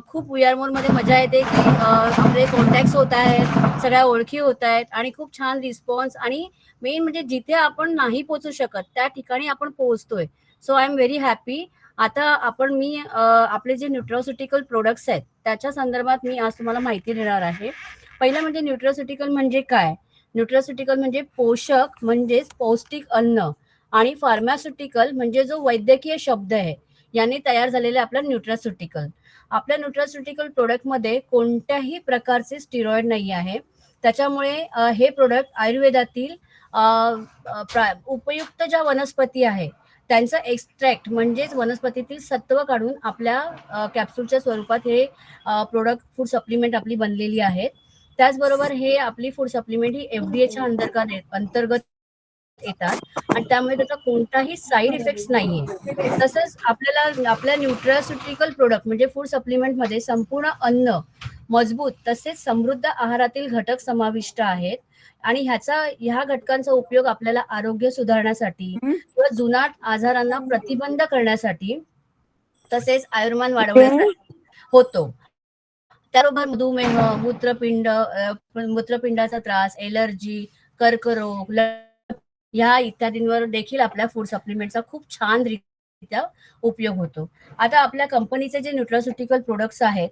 खूप we R मोरमध्ये मजा येते की आपले कॉन्टॅक्ट्स होत आहेत, सगळ्या ओळखी होत आहेत आणि खूप छान रिस्पॉन्स आणि मेन म्हणजे जिथे आपण नाही पोहोचू शकत त्या ठिकाणी आपण पोहोचतोय. So I am very happy. आता मी आपले जे न्यूट्रास्युटिकल प्रोडक्ट्स आहेत त्याच्या संदर्भात मी आज तुम्हाला माहिती देणार आहे. पहिलं म्हणजे न्यूट्रास्युटिकल म्हणजे काय? न्यूट्रास्युटिकल म्हणजे पोषक म्हणजेच पौष्टिक अन्न आणि फार्मास्युटिकल म्हणजे जो वैद्यकीय शब्द आहे याने तयार झालेले आपलं न्यूट्रास्युटिकल. आपल्या न्यूट्रास्युटिकल प्रोडक्टमध्ये कोणत्याही प्रकारचे स्टिरॉइड नाही आहे. त्याच्यामुळे हे प्रोडक्ट आयुर्वेदातील उपयुक्त ज्या वनस्पती आहे त्यांचं एक्स्ट्रॅक्ट म्हणजेच वनस्पतीतील सत्व काढून आपल्या कॅप्सूलच्या स्वरूपात हे प्रोडक्ट फूड सप्लिमेंट आपली बनलेली आहेत. त्याचबरोबर हे आपली फूड सप्लिमेंट ही एफडीएच्या अंतर्गत येतात आणि त्यामुळे त्याचा कोणताही साईड इफेक्ट्स नाहीये. तसंच आपल्याला आपल्या न्यूट्रास्युटिकल प्रोडक्ट म्हणजे फूड सप्लिमेंटमध्ये संपूर्ण अन्न, मजबूत तसेच समृद्ध आहारातील घटक समाविष्ट आहेत आणि ह्या घटकांचा उपयोग आपल्याला आरोग्य सुधारण्यासाठी किंवा जुनाट आजारांना प्रतिबंध करण्यासाठी तसेच आयुर्मान वाढवण्यासाठी होतो. त्याबरोबर मधुमेह, मूत्रपिंडाचा त्रास, एलर्जी, कर्करोग ह्या इत्यादींवर देखील आपल्या फूड सप्लिमेंटचा खूप छान रित्या उपयोग होतो. आता आपल्या कंपनीचे जे न्यूट्रास्युटिकल प्रोडक्ट्स आहेत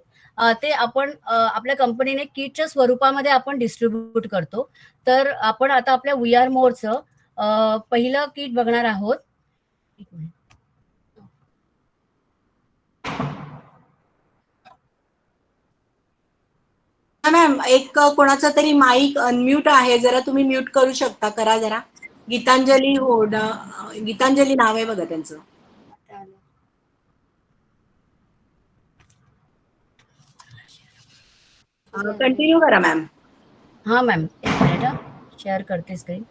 ते आपण आपल्या कंपनीने किटच्या स्वरूपामध्ये आपण डिस्ट्रीब्यूट करतो. तर आपण आता आपल्या वी आर मोरचं पहिलं किट बघणार आहोत. एक मिनिट. मॅम एक कोणाचा तरी माईक अनम्यूट आहे, जरा तुम्ही म्यूट करू शकता, करा जरा. गीतांजली गीतांजली नाव आहे बघा त्यांचं. कंटिन्यू करा मॅम. हा मॅम, एक मिनिट शेअर करते स्क्रीन.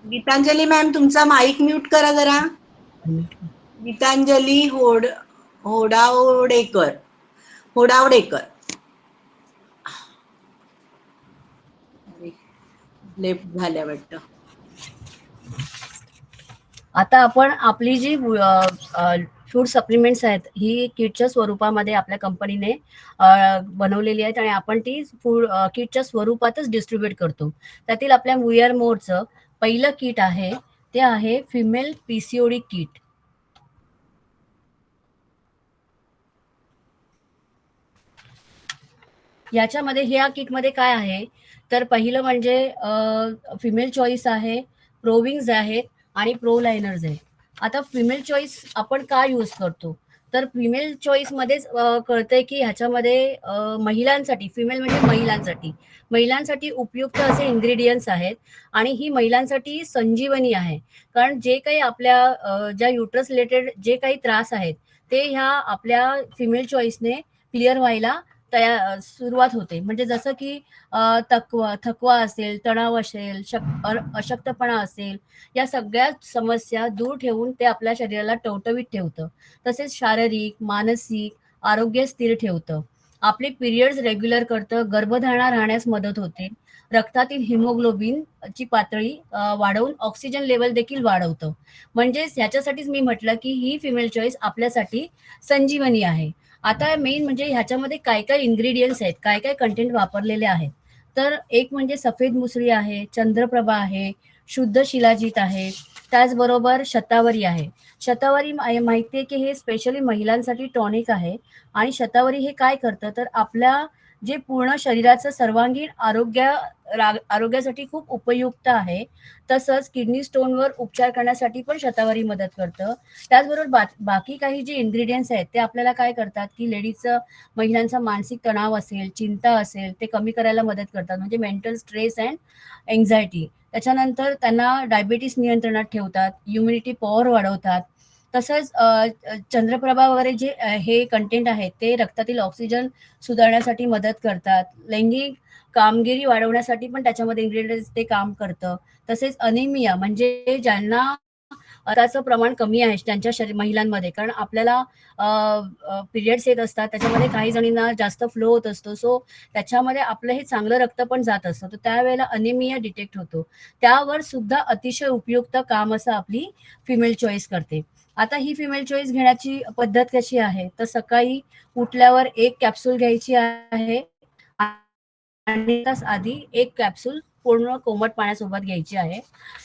गीतांजली मॅम तुमचा माईक म्यूट करा जरा. गीतांजली होडावडेकर. लेफ्ट झाल्या वाटतं. आता आपण आपली जी फूड सप्लिमेंट्स आहेत ही किटच्या स्वरूपामध्ये आपल्या कंपनीने बनवलेली आहेत आणि आपण ती किटच्या स्वरूपातच डिस्ट्रीब्यूट करतो. त्यातील आपल्या वी आर मोरचं पहिलं किट आहे ते आहे फिमेल पीसीओडी किट. याच्यामध्ये ह्या किटमध्ये काय आहे तर पहिलं म्हणजे फिमेल चॉईस आहे, प्रोविंग्स आहेत आणि प्रो लायनर्स आहेत. आता फिमेल चॉईस आपण का यूज करतो तर फिमेल चॉईस मध्येच कळतंय की ह्याच्यामध्ये महिलांसाठी, फिमेल म्हणजे महिलांसाठी उपयुक्त असे इन्ग्रेडियंट्स आहेत आणि ही महिलांसाठी संजीवनी आहे. कारण जे काही आपल्या ज्या युट्रस रिलेटेड जे काही त्रास आहेत ते ह्या आपल्या फिमेल चॉईसने क्लिअर व्हायला सुरुवात होते. म्हणजे जसं की थकवा असेल, तणाव असेल, अशक्तपणा असेल, या सगळ्या समस्या दूर ठेवून ते आपल्या शरीराला टवटवीत ठेवतं. तसेच शारीरिक, मानसिक आरोग्य स्थिर ठेवतं. आपले पिरियड्स रेग्युलर करतं, गर्भधारणा राहण्यास मदत होते, रक्तातील हिमोग्लोबिन ची पातळी वाढवून ऑक्सिजन लेवल देखील वाढवतं. म्हणजेच ह्याच्यासाठीच मी म्हटलं की ही फिमेल चॉईस आपल्यासाठी संजीवनी आहे. आता मेन म्हणजे ह्याच्यामध्ये काय काय इन्ग्रेडियंट्स आहेत, काय काय कंटेंट वापरलेले आहेत. तर एक म्हणजे सफेद मुसळी आहे, चंद्रप्रभा आहे, शुद्ध शिलाजीत आहे, त्याचबरोबर शतावरी आहे. शतावरी माहितीये की हे स्पेशली महिलांसाठी टॉनिक आहे आणि शतावरी हे काय करतं तर आपल्या जे पूर्ण शरीराचं सर्वांगीण आरोग्यासाठी खूप उपयुक्त आहे. तसंच किडनी स्टोनवर उपचार करण्यासाठी पण शतावरी मदत करतं. त्याचबरोबर बाकी काही जे इन्ग्रेडियंट्स आहेत ते आपल्याला काय करतात की महिलांचा मानसिक तणाव असेल, चिंता असेल ते कमी करायला मदत करतात. म्हणजे मेंटल स्ट्रेस अँड एन्झायटी. त्याच्यानंतर त्यांना डायबिटीस नियंत्रणात ठेवतात, इम्युनिटी पॉवर वाढवतात. तसंच चंद्रप्रभा वगैरे जे हे कंटेंट आहेत ते रक्तातील ऑक्सिजन सुधारण्यासाठी मदत करतात. लैंगिक कामगिरी वाढवण्यासाठी पण त्याच्यामध्ये इन्ग्रेडियंट्स ते काम करतं. तसेच अनिमिया म्हणजे ज्यांना त्याचं प्रमाण कमी आहे त्यांच्या महिलांमध्ये, कारण आपल्याला पिरियड्स येत असतात, त्याच्यामध्ये काही जणींना जास्त फ्लो होत असतो, सो त्याच्यामध्ये आपलं हे चांगलं रक्त पण जात असतं, तर त्यावेळेला अनिमिया डिटेक्ट होतो. त्यावर सुद्धा अतिशय उपयुक्त काम असं आपली फिमेल चॉईस करते. आता ही फिमेल चॉईस घेण्याची पद्धत कशी आहे, तर सकाळी उठल्यावर 1 कॅप्सूल घ्यायची आहे आणि तास आधी 1 कॅप्सूल पूर्ण कोमट पाण्यासोबत घ्यायची आहे.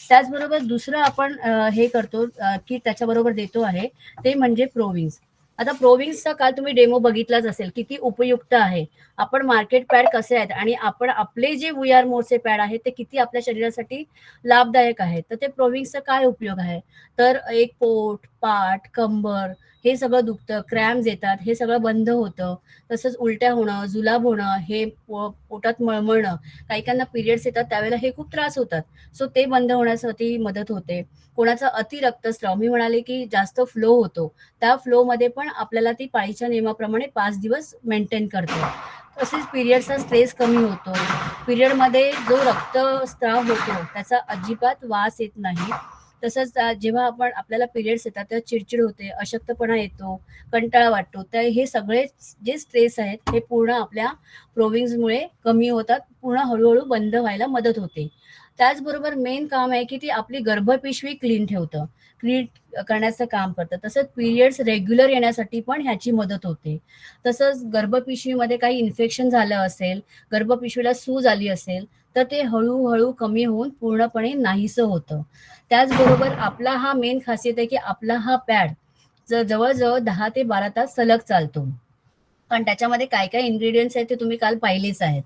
त्याचबरोबर दुसरं आपण हे करतो की त्याच्याबरोबर देतो आहे, ते म्हणजे प्रोविंग्स. आता प्रोविंग्सचा काल तुम्ही डेमो बघितलाच असेल, किती उपयुक्त आहे. आपण मार्केट पॅड कसे आहेत आणि आपण आपले जे वी आर मोरचे पॅड आहेत ते किती आपल्या शरीरासाठी लाभदायक आहेत. तर ते प्रोविंग्सचा काय उपयोग आहे, तर एक पोट, पाठ, कंबर हे सगळं दुखतं, क्रॅम्स येतात, हे सगळं बंद होतं. तसंच उलट्या होणं, जुलाब होणं, हे पोटात मळमळणं, काहीकांना पिरियड्स येतात त्यावेळेला हे खूप त्रास होतात, सो ते बंद होण्यासाठी मदत होते. कोणाचा अति रक्तस्राव, मी म्हणाले की जास्त फ्लो होतो, त्या फ्लो मध्ये पण आपल्याला ती पाळीच्या नियमाप्रमाणे 5 दिवस मेंटेन करते. तसेच पिरियडचा स्ट्रेस कमी होतो. पिरियडमध्ये जो रक्तस्राव होतो त्याचा अजिबात वास येत नाही. तसंच जेव्हा आपल्याला पिरियड्स येतात तेव्हा चिडचिड होते, अशक्तपणा येतो, कंटाळा वाटतो, तर हे सगळे जे स्ट्रेस आहेत हे पूर्ण आपल्या प्रोविंग्समुळे कमी होतात, पूर्ण हळूहळू बंद व्हायला मदत होते. त्याचबरोबर मेन काम आहे की ती आपली गर्भपिशवी क्लीन ठेवतं, क्लीन करण्याचं काम करतं. तसंच पिरियड्स रेग्युलर येण्यासाठी पण ह्याची मदत होते. तसंच गर्भपिशवीमध्ये काही इन्फेक्शन झालं असेल, गर्भपिशवीला सूज आली असेल, तर ते हळूहळू कमी होऊन पूर्णपणे नाहीसं होतं. त्याचबरोबर आपला हा मेन खासियत आहे की आपला हा पॅड जवळजवळ 10 ते 12 तास सलग चालतो, कारण त्याच्यामध्ये काय काय इन्ग्रेडियंट्स आहेत ते तुम्ही काल पाहिलेच आहेत.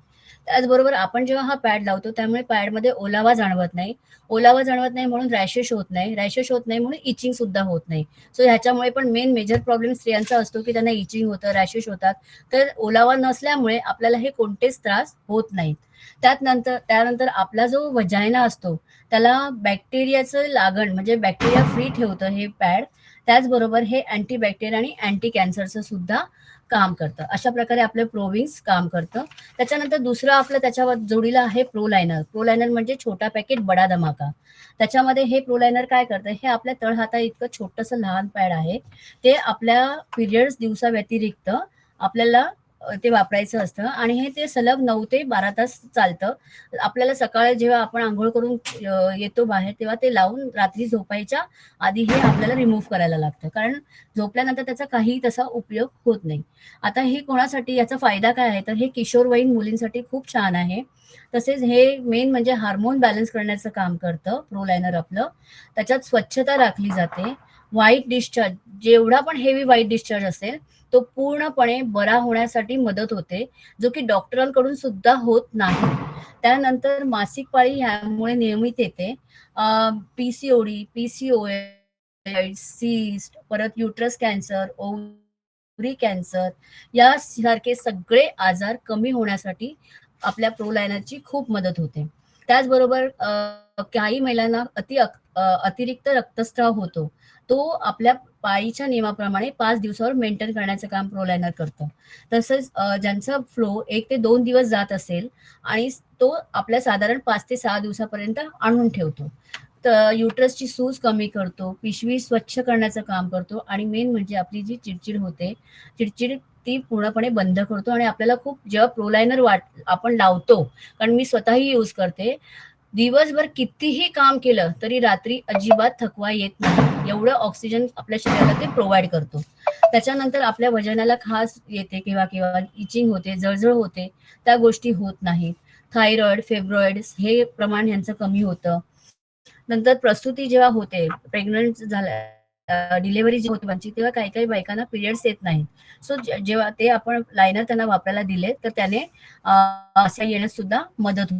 त्याचबरोबर आपण जेव्हा हा पॅड लावतो त्यामुळे पॅडमध्ये ओलावा जाणवत नाही. ओलावा जाणवत नाही म्हणून रॅशेस होत नाही, रॅशेस होत नाही म्हणून इचिंग सुद्धा होत नाही. सो ह्याच्यामुळे पण मेन मेजर प्रॉब्लेम स्त्रियांचा असतो की त्यांना इचिंग होतं, रॅशेस होतात. तर ओलावा नसल्यामुळे आपल्याला हे कोणतेच त्रास होत नाहीत. त्यानंतर आपला जो वजायना असतो त्याला बॅक्टेरियाचं लागण, म्हणजे बॅक्टेरिया फ्री ठेवतं हे पॅड. त्याचबरोबर हे अँटीबॅक्टेरिया आणि अँटी कॅन्सरचं सुद्धा काम करतं. अशा प्रकारे आपलं प्रोविंग्स काम करतं. त्याच्यानंतर दुसरं आपलं त्याच्यावर जोडीला आहे प्रो लायनर. प्रो लायनर म्हणजे छोटा पॅकेट बडा धमाका. त्याच्यामध्ये हे प्रो लायनर काय करतं, हे आपल्या तळहाता इतकं छोटंसं लहान पॅड आहे. ते आपल्या पिरियड्स दिवसा व्यतिरिक्त आपल्याला ते वापरायचं असतं आणि हे ते सलग 9 ते 12 तास चालतं. आपल्याला सकाळी जेव्हा आपण आंघोळ करून येतो बाहेर, तेव्हा ते लावून रात्री झोपायच्या आधी हे आपल्याला रिमूव्ह करायला लागतं, कारण झोपल्यानंतर त्याचा काही तसा उपयोग होत नाही. आता हे कोणासाठी, याचा फायदा काय आहे, तर हे किशोरवयीन मुलींसाठी खूप छान आहे. तसेच हे मेन म्हणजे हार्मोन बॅलन्स करण्याचं काम करतं प्रो लायनर आपलं. त्याच्यात स्वच्छता राखली जाते. व्हाईट डिस्चार्ज, जेवढा पण हेवी व्हाईट डिस्चार्ज असेल तो पूर्णपणे बरा होण्यासाठी मदत होते, जो की डॉक्टरांकडून सुद्धा होत नाही. त्यानंतर मासिक पाळी यामुळे नियमित येते. पीसीओडी, पीसीओएस, सिस्ट, परत युट्रस कॅन्सर, ओव्हरी कॅन्सर यासारखे सगळे आजार कमी होण्यासाठी आपल्या प्रो लायनरची खूप मदत होते. त्याचबरोबर काही महिलांना अतिरिक्त रक्तस्राव होतो, तो आपल्या पाळीच्या नियमाप्रमाणे 5 दिवसावर मेंटेन करण्याचं काम प्रो लायनर करतं. तसंच ज्यांचा फ्लो 1 ते 2 दिवस जात असेल आणि तो आपल्या साधारण 5 ते 6 दिवसापर्यंत आणून ठेवतो. तर युट्रसची सूज कमी करतो, पिशवी स्वच्छ करण्याचं काम करतो आणि मेन म्हणजे आपली जी चिडचिड होते, चिडचिड ती पूर्णपणे बंद करतो. आणि आपल्याला खूप जेव्हा प्रो लायनर आपण लावतो, कारण मी स्वतःही यूज करते, दिवसभर कितीही काम केलं तरी रात्री अजिबात थकवा येत नाही, एवढं ऑक्सिजन आपल्या शरीराला ते प्रोव्हाइड करतो. त्याच्यानंतर आपल्या वजनाला खास येते, किंवा किंवा इचिंग होते, जळजळ होते, त्या गोष्टी होत नाहीत. थायरॉइड, फेब्रॉइड्स हे प्रमाण यांचं कमी होतं. नंतर प्रसूती जेव्हा होते, प्रेग्नंट झाल्या, डिलिव्हरी जी होते त्यांची, तेव्हा काही काही बायकांना पिरियड्स येत नाहीत. सो जेव्हा ते आपण लायनर त्यांना वापरायला दिले तर त्याने असं येण्यास सुद्धा मदत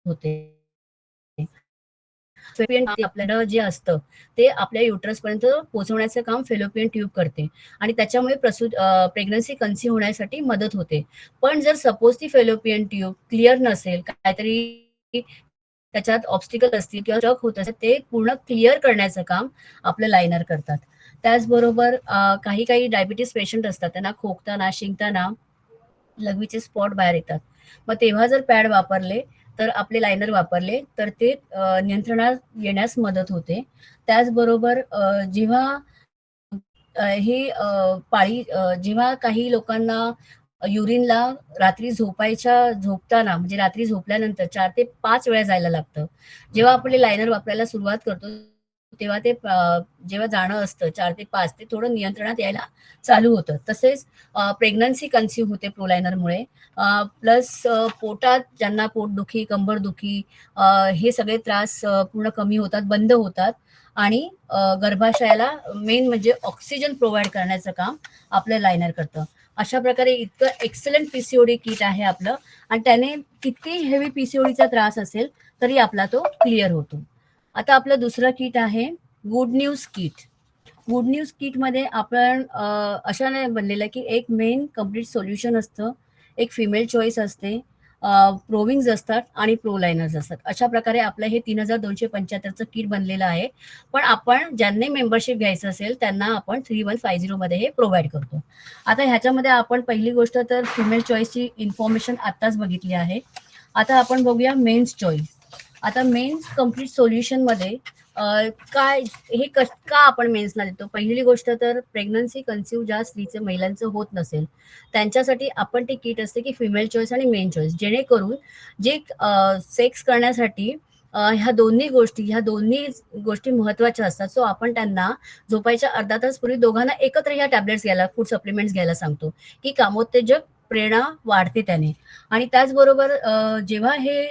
होते. आपल्याला जे असतं ते आपल्या युट्रस पर्यंत पोहोचवण्याचं काम फेलोपियन ट्यूब करते आणि त्याच्यामुळे प्रेग्नन्सी कन्सीव्ह होण्यासाठी मदत होते. पण जर सपोज ती फेलोपियन ट्यूब क्लिअर नसेल, काहीतरी त्याच्यात ऑब्स्टिकल असतील किंवा स्टक होत असेल, ते पूर्ण क्लिअर करण्याचं काम आपलं लायनर करतात. त्याचबरोबर काही काही डायबिटीस पेशंट असतात, त्यांना खोकताना, शिंकताना लघवीचे स्पॉट बाहेर येतात. मग तेव्हा जर पॅड वापरले तर आपले लायनर वापरले तर ते नियंत्रणात येण्यास मदत होते. त्याचबरोबर जेव्हा पाळी जेव्हा काही लोकांना युरिनला रात्री झोपताना म्हणजे रात्री झोपल्यानंतर 4 ते 5 वेळा जायला लागतं. जेव्हा आपले लायनर वापरायला सुरुवात करतो, तेव्हा ते जेव्हा जाणं असतं 4 ते 5 ते थोडं नियंत्रणात यायला चालू होतं. तसेच प्रेग्नन्सी कन्सीव्ह होते प्रो लायनरमुळे. प्लस पोटात ज्यांना पोटदुखी, कंबरदुखी हे सगळे त्रास पूर्ण कमी होतात, बंद होतात आणि गर्भाशयाला मेन म्हणजे ऑक्सिजन प्रोव्हाइड करण्याचं काम आपलं लायनर करतं. अशा प्रकारे इतकं एक्सलंट पीसीओडी किट आहे आपलं आणि त्याने किती हेवी पीसीओडीचा त्रास असेल तरी आपला तो क्लिअर होतो. आता आपलं दुसरं किट आहे good news kit. Good news किटमध्ये आपण अशा नाही बनलेलं की एक मेन कम्प्लीट सोल्युशन असतं, एक फिमेल चॉईस असते, प्रोविंग्ज असतात आणि प्रो लायनर्स असतात. अशा प्रकारे आपलं हे 3275चं किट बनलेलं आहे. पण आपण ज्यांनी मेंबरशिप घ्यायचं असेल त्यांना आपण 3150 मध्ये हे प्रोव्हाइड करतो. आता ह्याच्यामध्ये आपण पहिली गोष्ट तर फिमेल चॉईसची इन्फॉर्मेशन आत्ताच बघितली आहे. आता आपण बघूया मेन्स चॉईस. आता मेन्स कम्प्लीट सोल्युशन मध्ये काय हे का आपण मेन्सला देतो. पहिली गोष्ट तर प्रेग्नन्सी कन्सिव्ह ज्या स्त्रीचं महिलांचं होत नसेल त्यांच्यासाठी आपण ते किट असते की फिमेल चॉईस आणि मेन चॉईस, जेणेकरून जे सेक्स करण्यासाठी ह्या दोन्ही गोष्टी महत्वाच्या असतात. सो आपण त्यांना झोपायच्या अर्धा तास पूर्वी दोघांना एकत्र ह्या टॅबलेट्स घ्यायला, फूड सप्लिमेंट्स घ्यायला सांगतो की कामोत्तेजक प्रेरणा वाढते त्याने. आणि त्याचबरोबर जेव्हा हे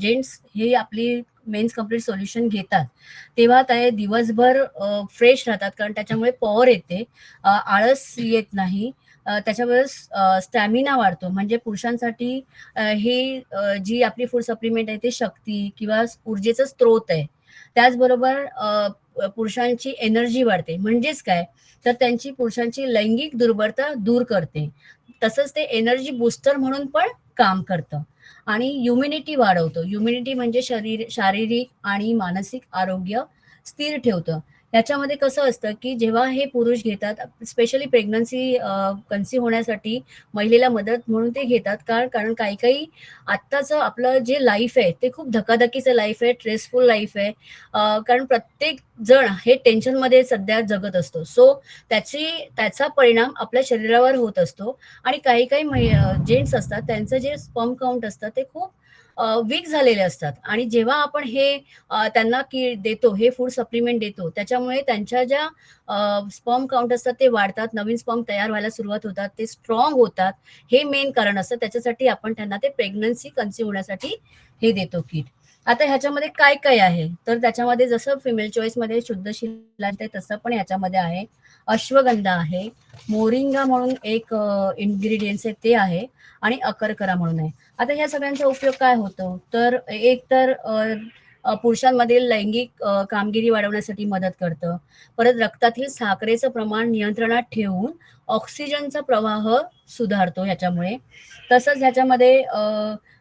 जेंट्स हे आपली मेन्स कम्प्लीट सोल्युशन घेतात तेव्हा ते दिवसभर फ्रेश राहतात, कारण त्याच्यामुळे पॉवर येते, आळस येत नाही, त्याच्याबरोबर स्टॅमिना वाढतो. म्हणजे पुरुषांसाठी जी आपली फूड सप्लिमेंट आहे ते शक्ती किंवा ऊर्जेचा स्त्रोत आहे. त्याचबरोबर पुरुषांची एनर्जी वाढते. म्हणजेच काय तर त्यांची पुरुषांची लैंगिक दुर्बलता दूर करते. तसंच ते एनर्जी बुस्टर म्हणून पण काम करतं आणि इम्युनिटी वाढवतं. इम्युनिटी म्हणजे शारीरिक आणि मानसिक आरोग्य स्थिर ठेवतं. याच्यामध्ये कसं असतं की जेव्हा हे पुरुष घेतात, स्पेशली प्रेग्नन्सी कन्सीव्ह होण्यासाठी महिलेला मदत म्हणून ते घेतात. कारण काही काही आत्ताचं आपलं जे लाईफ आहे ते खूप धकाधकीचं लाईफ आहे, स्ट्रेसफुल लाईफ आहे. कारण प्रत्येक जण हे टेन्शनमध्ये सध्या जगत असतो. सो त्याचा परिणाम आपल्या शरीरावर होत असतो आणि काही काही जेंट्स असतात त्यांचं जे स्पर्म काउंट असतं ते खूप वीक झालेले असतात आणि जेव्हा आपण हे त्यांना की देतो, हे फूड सप्लिमेंट देतो, त्याच्यामुळे त्यांच्या ज्या स्पर्म काउंट असतात ते वाढतात, नवीन स्पर्म तयार व्हायला सुरुवात होतात, ते स्ट्रॉंग होतात. हे मेन कारण असतं. त्याच्यासाठी आपण त्यांना ते प्रेग्नन्सी कन्सीव्ह होण्यासाठी हे देतो किट. आता ह्याच्यामध्ये काय काय आहे तर त्याच्यामध्ये जसं फिमेल चॉईसमध्ये शुद्ध शिलाजीत आहे तसं पण ह्याच्यामध्ये आहे. अश्वगंधा आहे, मोरिंगा म्हणून एक इन्ग्रेडियंट्स आहे ते आहे आणि अकरकरा म्हणून आहे. आता ह्या सगळ्यांचा उपयोग काय होतो तर एक तर पुरुषांमधील लैंगिक कामगिरी वाढवण्यासाठी मदत करतं. परत रक्तातील साखरेचं प्रमाण नियंत्रणात ठेवून ऑक्सिजनचा प्रवाह सुधारतो ह्याच्यामुळे. तसंच ह्याच्यामध्ये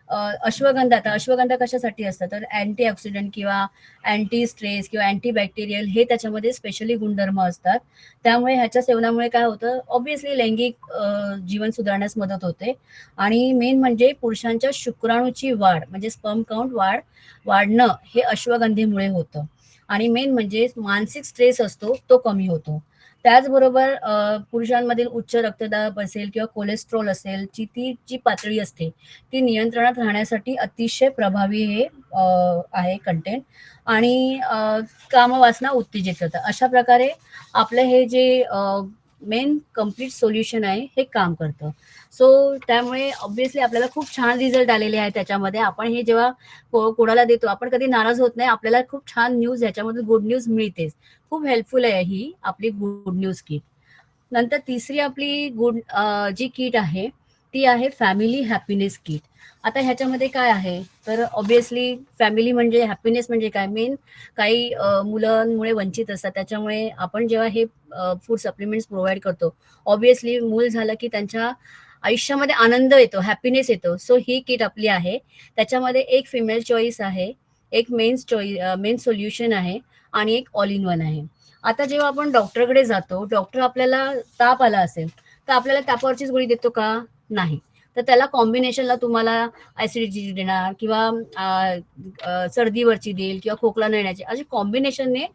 अश्वगंधा कशासाठी असतं तर अँटी ऑक्सिडंट किंवा अँटी स्ट्रेस किंवा अँटी बॅक्टेरियल हे त्याच्यामध्ये स्पेशली गुणधर्म असतात. त्यामुळे ह्याच्या सेवनामुळे काय होतं, ऑब्व्हियसली लैंगिक जीवन सुधारण्यास मदत होते आणि मेन म्हणजे पुरुषांच्या शुक्राणूची वाढ म्हणजे स्पर्म काउंट वाढणं हे अश्वगंधेमुळे होतं आणि मेन म्हणजे मानसिक स्ट्रेस असतो तो कमी होतो. त्याचबरोबर पुरुषांमधील उच्च रक्तदाब असेल किंवा कोलेस्ट्रॉल असेल ती जी पातळी असते ती नियंत्रणात राहण्यासाठी अतिशय प्रभावी हे आहे कंटेंट आणि कामवासना उत्तेजित करतं. अशा प्रकारे आपलं हे जे मेन कम्प्लीट सोल्युशन आहे हे काम करतं. सो त्यामुळे ऑब्व्हियसली आपल्याला खूप छान रिझल्ट आलेले आहेत त्याच्यामध्ये. आपण हे जेव्हा कोणाला देतो आपण कधी नाराज होत नाही, आपल्याला खूप छान न्यूज ह्याच्यामध्ये गुड न्यूज मिळतेच. खूप हेल्पफुल आहे ही आपली गुड न्यूज किट. नंतर तिसरी आपली जी किट आहे ती आहे फॅमिली हॅपीनेस किट. आता ह्याच्यामध्ये काय आहे तर ऑब्व्हियसली फॅमिली म्हणजे हॅपीनेस म्हणजे काय, मेन काही मुलांमुळे वंचित असतात, त्याच्यामुळे आपण जेव्हा हे फूड सप्लिमेंट्स प्रोव्हाइड करतो ऑब्व्हियसली मूल झालं की त्यांच्या आयुष्यामध्ये आनंद येतो, हॅपीनेस येतो. सो ही किट आपली आहे. त्याच्यामध्ये एक फिमेल चॉईस आहे, एक मेन सोल्युशन आहे आणि एक ऑल इन वन आहे. आता जेव्हा आपण डॉक्टरकडे जातो, डॉक्टर आपल्याला ताप आला असेल तर आपल्याला तापावरचीच गोळी देतो का? नाही. तर त्याला कॉम्बिनेशनला तुम्हाला ऍसिडिटी देणार किंवा सर्दीवरची देईल किंवा खोकला न येण्याची, अशी कॉम्बिनेशनने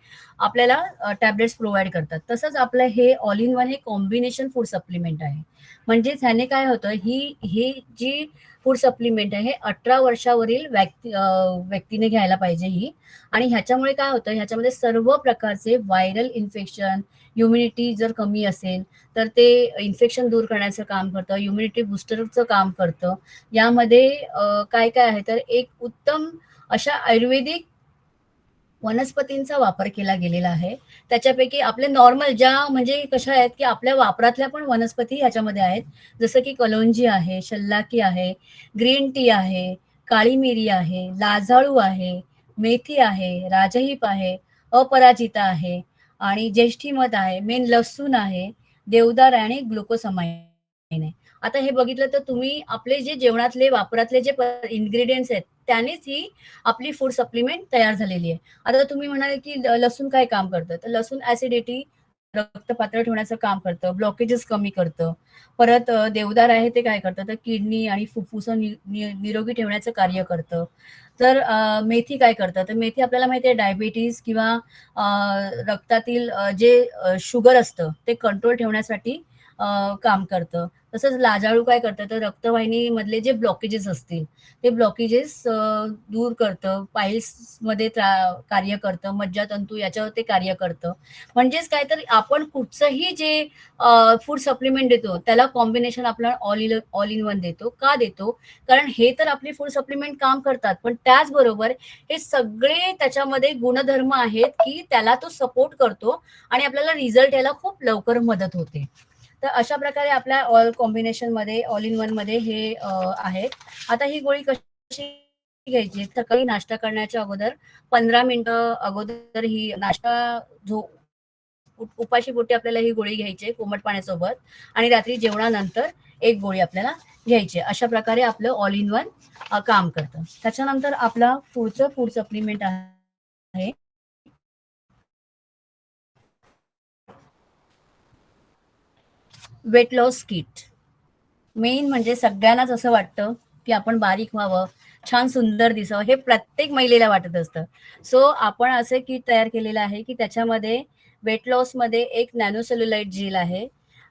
आपल्याला टॅबलेट्स प्रोव्हाइड करतात. तसंच आपलं हे ऑल इन वन हे कॉम्बिनेशन फूड सप्लिमेंट आहे. म्हणजेच ह्याने काय होतं, ही जी फूड सप्लिमेंट आहे हे 18 वर्षावरील व्यक्तीने घ्यायला पाहिजे ही. आणि ह्याच्यामुळे काय होतं, ह्याच्यामध्ये सर्व प्रकारचे व्हायरल इन्फेक्शन, इम्युनिटी जर कमी असेल तर ते इन्फेक्शन दूर करण्याचं काम करतं, इम्युनिटी बुस्टरचं काम करतं. यामध्ये काय काय आहे तर एक उत्तम अशा आयुर्वेदिक वनस्पतींचा वापर केला गेलेला आहे. त्याच्यापैकी आपले नॉर्मल ज्या म्हणजे कशा आहेत, की आपल्या वापरातल्या पण वनस्पती ह्याच्यामध्ये आहेत. जसं की कलोंजी आहे, शल्लाकी आहे, ग्रीन टी आहे, काळी मिरी आहे, लाजाळू आहे, मेथी आहे, राजहीप आहे, अपराजिता आहे आणि ज्येष्ठीमध आहे, मेन लसूण आहे, देवदार आहे आणि ग्लुकोसमाइन आहे. आता हे बघितलं तर तुम्ही आपले जे जेवणातले वापरातले जे इन्ग्रेडियंट्स आहेत त्यानेच ही आपली फूड सप्लिमेंट तयार झालेली आहे. आता तुम्ही म्हणाले की लसूण काय काम करतं, तर लसूण ऍसिडिटी, रक्त पातळ ठेवण्याचं काम करतं, ब्लॉकेजेस कमी करतं. परत देवदार आहे ते काय करतं, तर किडनी आणि फुफ्फुसं निरोगी ठेवण्याचं कार्य करतं. तर मेथी काय करतं, तर मेथी आपल्याला माहिती आहे डायबिटीज किंवा रक्तातील जे शुगर असतं ते कंट्रोल ठेवण्यासाठी काम करतं. तसंच लाजाळू काय करतं, तर रक्तवाहिनीमधले जे ब्लॉकेजेस असतील ते ब्लॉकेजेस दूर करतं, पाईल्समध्ये कार्य करतं, मज्जातंतू याच्यावर ते कार्य करतं. म्हणजेच काय तर आपण कुठचंही जे फूड सप्लिमेंट देतो त्याला कॉम्बिनेशन आपला ऑल इन वन देतो. का देतो? कारण हे तर आपली फूड सप्लिमेंट काम करतात, पण त्याचबरोबर हे सगळे त्याच्यामध्ये गुणधर्म आहेत, की त्याला तो सपोर्ट करतो आणि आपल्याला रिझल्ट यायला खूप लवकर मदत होते. तर अशा प्रकारे आपल्या ऑल कॉम्बिनेशन मध्ये ऑल इन वन मध्ये हे आहेत. आता ही गोळी कशी घ्यायची, सकाळी नाश्ता करण्याच्या अगोदर 15 मिनिटं अगोदर ही नाश्ता जो उपाशी पोटी आपल्याला ही गोळी घ्यायची आहे कोमट पाण्यासोबत आणि रात्री जेवणानंतर एक गोळी आपल्याला घ्यायची आहे. अशा प्रकारे आपलं ऑल इन वन काम करतं. त्याच्यानंतर आपला पुढचं फूड सप्लिमेंट आहे वेट लॉस किट. मेन म्हणजे सगळ्यांनाच असं वाटतं की आपण बारीक व्हावं, छान सुंदर दिसावं, हे प्रत्येक महिलेला वाटत असतं. सो आपण असे किट तयार केलेलं आहे की त्याच्यामध्ये वेट लॉस मध्ये एक नॅनो सेल्युलाइट जेल आहे,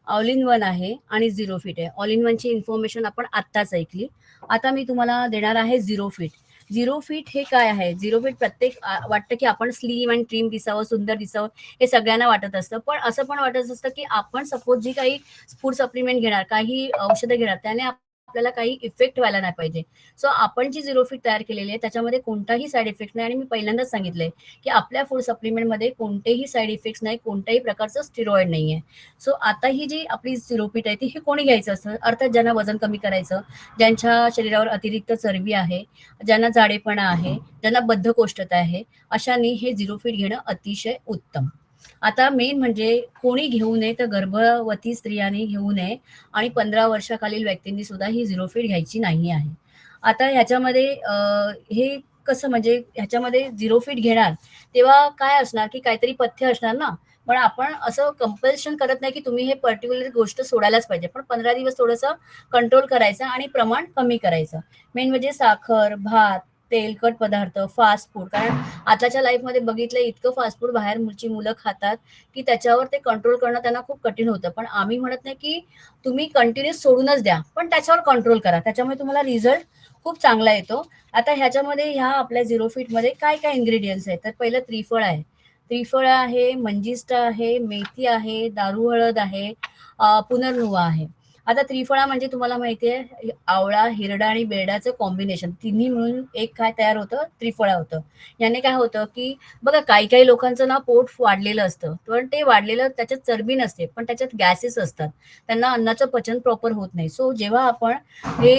ऑल इन वन आहे आणि झिरो फिट आहे. ऑल इन वनची इन्फॉर्मेशन आपण आत्ताच ऐकली. आता मी तुम्हाला देणार आहे झिरो फिट. झिरो फिट हे काय आहे? झिरो फिट प्रत्येक वाटतं की आपण स्लिम अँड ट्रिम दिसावं, सुंदर दिसावं, हे सगळ्यांना वाटत असतं. पण असं पण वाटत असतं की आपण सपोज जी काही फूड सप्लिमेंट घेणार, काही औषधं घेणार, त्याने आपल्याला काही इफेक्ट व्हायला नाही पाहिजे. सो आपण जी झिरो फिट तयार केलेली आहे त्याच्यामध्ये कोणताही साईड इफेक्ट नाही. आणि मी पहिल्यांदाच सांगितलंय की आपल्या फूड सप्लिमेंटमध्ये कोणतेही साईड इफेक्ट्स नाही, कोणत्याही प्रकारचं स्टिरॉइड नाहीये. सो आता ही जी आपली झिरो फिट आहे ती हे कोणी घ्यायचं असतं, अर्थात ज्यांना वजन कमी करायचं, ज्यांच्या शरीरावर अतिरिक्त चरबी आहे, ज्यांना जाडेपणा आहे, ज्यांना बद्धकोष्ठता आहे, अशांनी हे झिरो फिट घेणं अतिशय उत्तम. आता मेन म्हणजे कोणी घेऊ नये, तर गर्भवती स्त्रियांनी घेऊ नये आणि 15 वर्षाखालील व्यक्तींनी सुद्धा ही झिरो फीड घ्यायची नाही आहे. आता ह्याच्यामध्ये हे कसं म्हणजे ह्याच्यामध्ये झिरो फीड घेणार तेव्हा काय असणार, की काहीतरी पथ्य असणार ना. पण आपण असं कंपल्शन करत नाही की तुम्ही हे पर्टिक्युलर गोष्ट सोडायलाच पाहिजे, पण 15 दिवस थोडंसं कंट्रोल करायचं आणि प्रमाण कमी करायचं. मेन म्हणजे साखर, भात, तेलकट पदार्थ, फास्ट फूड. कारण आताच्या लाईफमध्ये बघितलं इतकं फास्ट फूड बाहेरची मुलं खातात की त्याच्यावर ते कंट्रोल करणं त्यांना खूप कठीण होतं. पण आम्ही म्हणत नाही की तुम्ही कंटिन्युअस सोडूनच द्या, पण त्याच्यावर कंट्रोल करा, त्याच्यामुळे तुम्हाला रिझल्ट खूप चांगला येतो. आता ह्याच्यामध्ये ह्या आपल्या झिरो फिट मध्ये काय काय इन्ग्रेडियंट्स आहेत, तर पहिलं त्रिफळ आहे. त्रिफळ आहे, मंजिष्टा आहे, मेथी आहे, दारू हळद आहे, पुनर्नुवा आहे. आता त्रिफळा म्हणजे तुम्हाला माहिती आहे आवळा, हिरडा आणि बेरडाचं कॉम्बिनेशन, तिन्ही मिळून एक काय तयार होतं, त्रिफळा होतं. याने काय होतं की बघा काही काही लोकांचं ना पोट वाढलेलं असतं, पण ते वाढलेलं त्याच्यात चरबी नसते, पण त्याच्यात गॅसेस असतात, त्यांना अन्नाचं पचन प्रॉपर होत नाही. सो जेव्हा आपण हे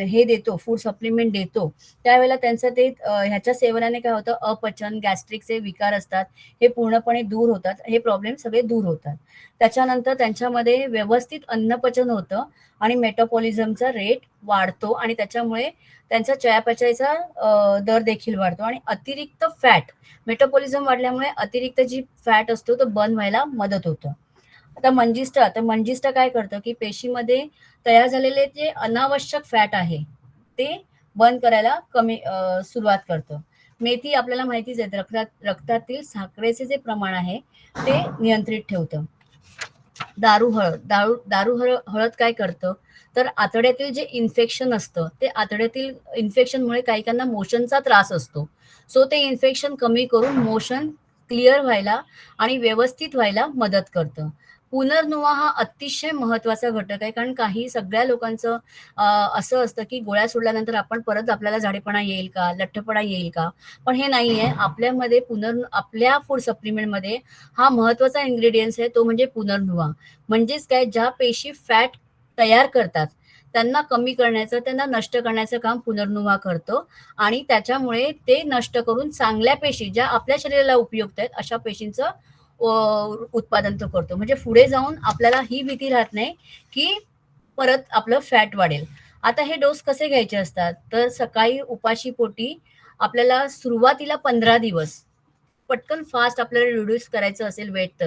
हे देतो, फूड सप्लिमेंट देतो, त्यावेळेला त्यांचं ते ह्याच्या सेवनाने काय होतं, अपचन, गॅस्ट्रिकचे विकार असतात, हे पूर्णपणे दूर होतात, हे प्रॉब्लेम सगळे दूर होतात. त्याच्यानंतर त्यांच्यामध्ये व्यवस्थित अन्नपचन होतं आणि मेटाबॉलिझमचा रेट वाढतो आणि त्याच्यामुळे त्यांचा चयापचयचा दर देखील वाढतो आणि अतिरिक्त फॅट, मेटाबॉलिझम वाढल्यामुळे अतिरिक्त जी फॅट असतो तो बर्न व्हायला मदत होतं. आता मंजिस्टा काय करतं की पेशीमध्ये तयार झालेले जे अनावश्यक फॅट आहे ते बंद करायला सुरुवात करतं. मेथी आपल्याला माहितीच आहे, रक्तातील साखरेचे जे प्रमाण आहे ते नियंत्रित ठेवतं. हळद काय करतं, तर आतड्यातील जे इन्फेक्शन असतं ते आतड्यातील इन्फेक्शनमुळे काहीकांना मोशनचा त्रास असतो. सो ते इन्फेक्शन कमी करून मोशन क्लिअर व्हायला आणि व्यवस्थित व्हायला मदत करतं. पुनर्नुवा हा अतिशय महत्वाचा घटक आहे, कारण काही सगळ्या लोकांचं असं असतं की गोळ्या सोडल्यानंतर आपण परत आपल्याला झाडेपणा येईल का, लठ्ठपणा येईल का, पण हे नाहीये. आपल्यामध्ये आपल्या फूड सप्लिमेंटमध्ये हा महत्वाचा इन्ग्रेडियंट्स आहे, तो म्हणजे पुनर्नुवा. म्हणजेच काय, ज्या पेशी फॅट तयार करतात त्यांना कमी करण्याचं, त्यांना नष्ट करण्याचं काम पुनर्नुवा करतो आणि त्याच्यामुळे ते नष्ट करून चांगल्या पेशी, ज्या आपल्या शरीराला उपयुक्त आहेत अशा पेशींचं उत्पादन तो करतो. म्हणजे पुढे जाऊन आपल्याला ही भीती राहत नाही की परत आपलं फॅट वाढेल. आता हे डोस कसे घ्यायचे असतात, तर सकाळी उपाशी पोटी आपल्याला सुरुवातीला 15 दिवस पटकन फास्ट आपल्याला रिड्यूस करायचं असेल वेट,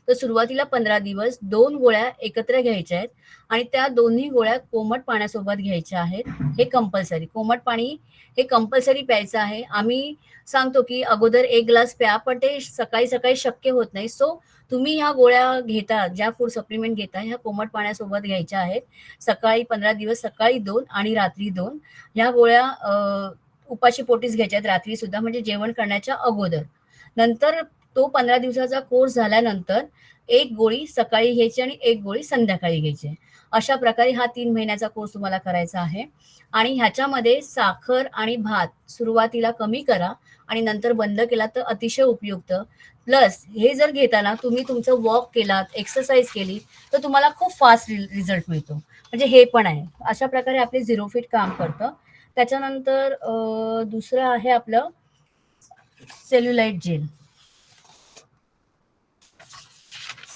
तर सुरुवातीला 15 दिवस 2 गोळ्या एकत्र घ्यायच्या आहेत आणि त्या दोन्ही गोळ्या कोमट पाण्यासोबत घ्यायच्या आहेत. हे कंपल्सरी, कोमट पाणी हे कंपल्सरी प्यायचं आहे. आम्ही सांगतो की अगोदर 1 ग्लास प्या, पण ते सकाळी सकाळी शक्य होत नाही. सो तुम्ही ह्या गोळ्या घेता, ज्या फूड सप्लिमेंट घेता, ह्या कोमट पाण्यासोबत घ्यायच्या आहेत. सकाळी 15 दिवस सकाळी 2 आणि रात्री 2 ह्या गोळ्या उपाशी पोटीच घ्यायच्या आहेत, रात्री सुद्धा, म्हणजे जेवण करण्याच्या अगोदर. नंतर तो 15 दिवसाचा कोर्स झाल्यानंतर 1 गोळी सकाळी घ्यायची आणि 1 गोळी संध्याकाळी घ्यायची. अशा प्रकारे हा 3 महिन्याचा कोर्स तुम्हाला करायचा आहे. आणि ह्याच्यामध्ये साखर आणि भात सुरुवातीला कमी करा आणि नंतर बंद केला तर अतिशय उपयुक्त. प्लस हे जर घेताना तुम्ही तुमचं वॉक केलात, एक्सरसाइज केली, तर तुम्हाला खूप फास्ट रिझल्ट मिळतो. म्हणजे हे पण आहे. अशा प्रकारे आपले झिरो फिट काम करतं. त्याच्यानंतर दुसरं आहे आपलं सेल्युलाइट जेल.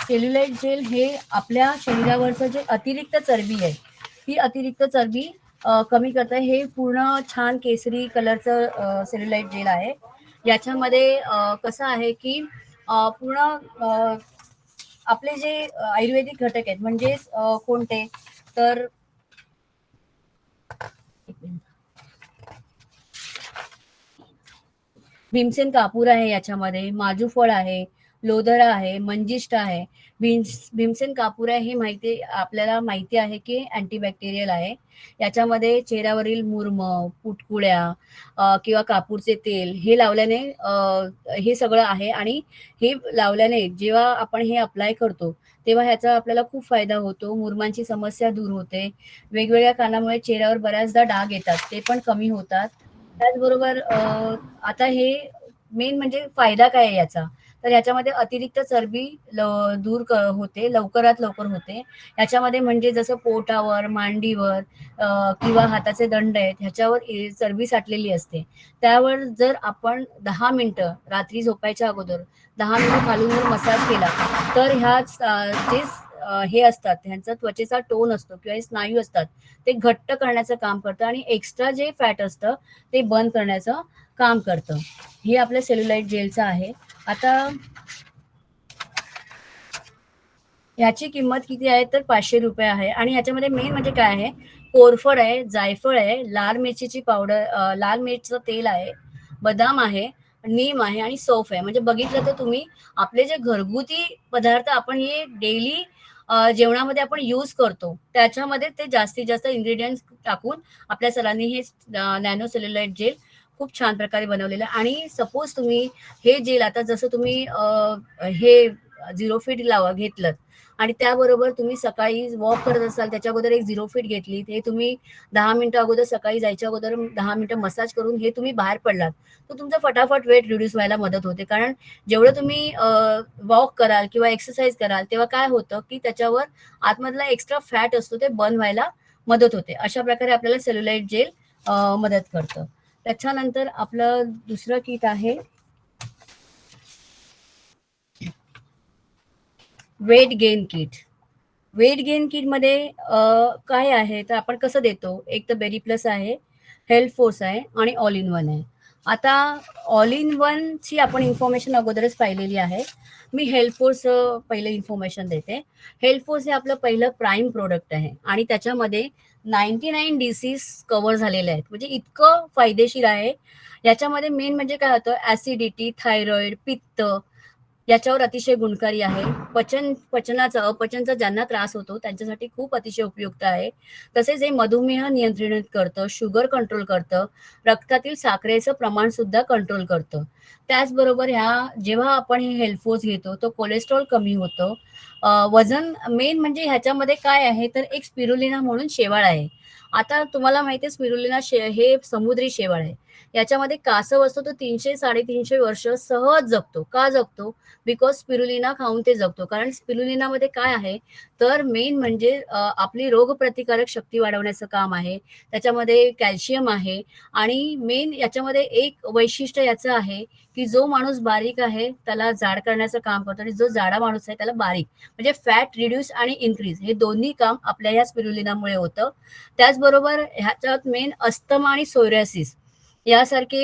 सेल्युलाइट जेल हे आपल्या शरीरावरचं जे अतिरिक्त चरबी आहे, ही अतिरिक्त चरबी कमी करतं. हे पूर्ण छान केसरी कलरचं सेल्युलाइट जेल आहे. याच्यामध्ये कसं आहे की पूर्ण आपले जे आयुर्वेदिक घटक आहेत, म्हणजे कोणते, तर भीमसेन कापूर आहे, याच्यामध्ये माजू फळ आहे, लोदरा आहे, मंजिष्टा आहे. भीमसेन कापूर आहे, हे आपल्याला माहिती आहे की अँटीबॅक्टेरियल आहे. याच्यामध्ये चेहऱ्यावरील मुर्म, पुटकुळ्या किंवा कापूरचे तेल हे लावल्याने हे सगळं आहे. आणि हे लावल्याने जेव्हा आपण हे अप्लाय करतो तेव्हा ह्याचा आपल्याला खूप फायदा होतो. मुरमांची समस्या दूर होते. वेगवेगळ्या कारणामुळे चेहऱ्यावर बऱ्याचदा डाग येतात, ते पण कमी होतात. त्याचबरोबर आता हे मेन म्हणजे फायदा काय आहे याचा, तर याच्यामध्ये अतिरिक्त चरबी होते, लवकरात लवकर होते. याच्यामध्ये म्हणजे जसं पोटावर, मांडीवर किंवा हाताचे दंड आहेत ह्याच्यावर चरबी साठलेली असते, त्यावर जर आपण 10 मिनिटं रात्री झोपायच्या अगोदर 10 मिनिटं खालून वर मसाज केला, तर ह्या जे हे असतात, ह्यांचा त्वचेचा टोन असतो किंवा हे स्नायू असतात, ते घट्ट करण्याचं काम करतं आणि एक्स्ट्रा जे फॅट असतं ते बर्न करण्याचं काम करतं. हे आपल्या सेल्युलाइट जेलचं आहे. आता याची किंमत किती आहे, तर 500 रुपये आहे. आणि ह्याच्यामध्ये मेन म्हणजे काय आहे, कोरफड आहे, जायफळ आहे, लाल मिरचीची पावडर, लाल मिरचीचं तेल आहे, बदाम आहे, नीम आहे आणि सौफ आहे. म्हणजे बघितलं तर तुम्ही आपले जे घरगुती पदार्थ आपण हे डेली जेवणामध्ये आपण यूज करतो, त्याच्यामध्ये ते जास्तीत जास्त इन्ग्रेडियंट्स टाकून आपल्या सरांनी हे नॅनो सेल्युलाइट जेल खूप छान प्रकारे बनवलेलं आहे. आणि सपोज तुम्ही हे जेल आता जसं तुम्ही हे झिरो फिट घेतलं आणि त्याबरोबर तुम्ही सकाळी वॉक करत असाल, त्याच्या अगोदर एक झिरो फिट घेतली, हे तुम्ही 10 मिनिटं अगोदर, सकाळी जायच्या अगोदर 10 मिनिटं मसाज करून हे तुम्ही बाहेर पडलात, तर तुमचं फटाफट वेट रिड्यूस व्हायला मदत होते. कारण जेवढं तुम्ही वॉक कराल किंवा एक्सरसाइज कराल तेव्हा काय होतं की त्याच्यावर आतमधला एक्स्ट्रा फॅट असतो ते बर्न व्हायला मदत होते. अशा प्रकारे आपल्याला सेल्युलाइट जेल मदत करतं. त्याच्यानंतर आपलं दुसरं किट आहे weight gain kit. Weight gain kit मध्ये काय आहे, तर आपण कसं देतो, एक तर बेरी प्लस आहे, हेल्थ फोर्स आहे आणि ऑल इन वन आहे. आता ऑल इन वन ची आपण इन्फॉर्मेशन अगोदरच पाहिलेली आहे. मी हेल्थ फोर्स पहिलं इन्फॉर्मेशन देते. हेल्थ फोर्स हे आपलं पहिलं प्राईम प्रोडक्ट आहे आणि त्याच्यामध्ये 99 डिसीज कव्हर झालेले आहेत. म्हणजे इतकं फायदेशीर आहे. याच्यामध्ये मेन म्हणजे काय होतं, ऍसिडिटी, थायरॉइड, पित्त याच्यावर अतिशय गुणकारी आहे. अपचनचा ज्यांना त्रास होतो त्यांच्यासाठी खूप अतिशय उपयुक्त आहे. तसेच हे मधुमेह नियंत्रित करतं, शुगर कंट्रोल करतं, रक्तातील साखरेचं प्रमाण सुद्धा कंट्रोल करतं. त्याचबरोबर जेव्हा आपण हे हेल्फोज घेतो तो कोलेस्ट्रॉल कमी होतो. वजन मेन म्हणजे ह्याच्यामध्ये काय आहे तर एक स्पिरुलिना म्हणून शेवाळ आहे. आता तुम्हाला माहिती आहे स्पिरुलिना हे समुद्री शेवाळ आहे. याच्यामध्ये कासव असतो तो 300-350 वर्ष सहज जगतो. का जगतो? बिकॉज स्पिरुलिना खाऊन ते जगतो. कारण स्पिरुलिनामध्ये काय आहे तर मेन म्हणजे आपली रोगप्रतिकारक शक्ती वाढवण्याचं काम आहे. त्याच्यामध्ये कॅल्शियम आहे आणि मेन याच्यामध्ये एक वैशिष्ट्य याचं आहे की जो माणूस बारीक आहे त्याला जाड करण्याचं काम करतो आणि जो जाडा माणूस आहे त्याला बारीक म्हणजे फॅट रिड्यूस आणि इन्क्रीज हे दोन्ही काम आपल्या या स्पिरुलिनामुळे होतं. त्याचबरोबर ह्याच्यात मेन अस्थमा आणि सोरियासिस यासारखे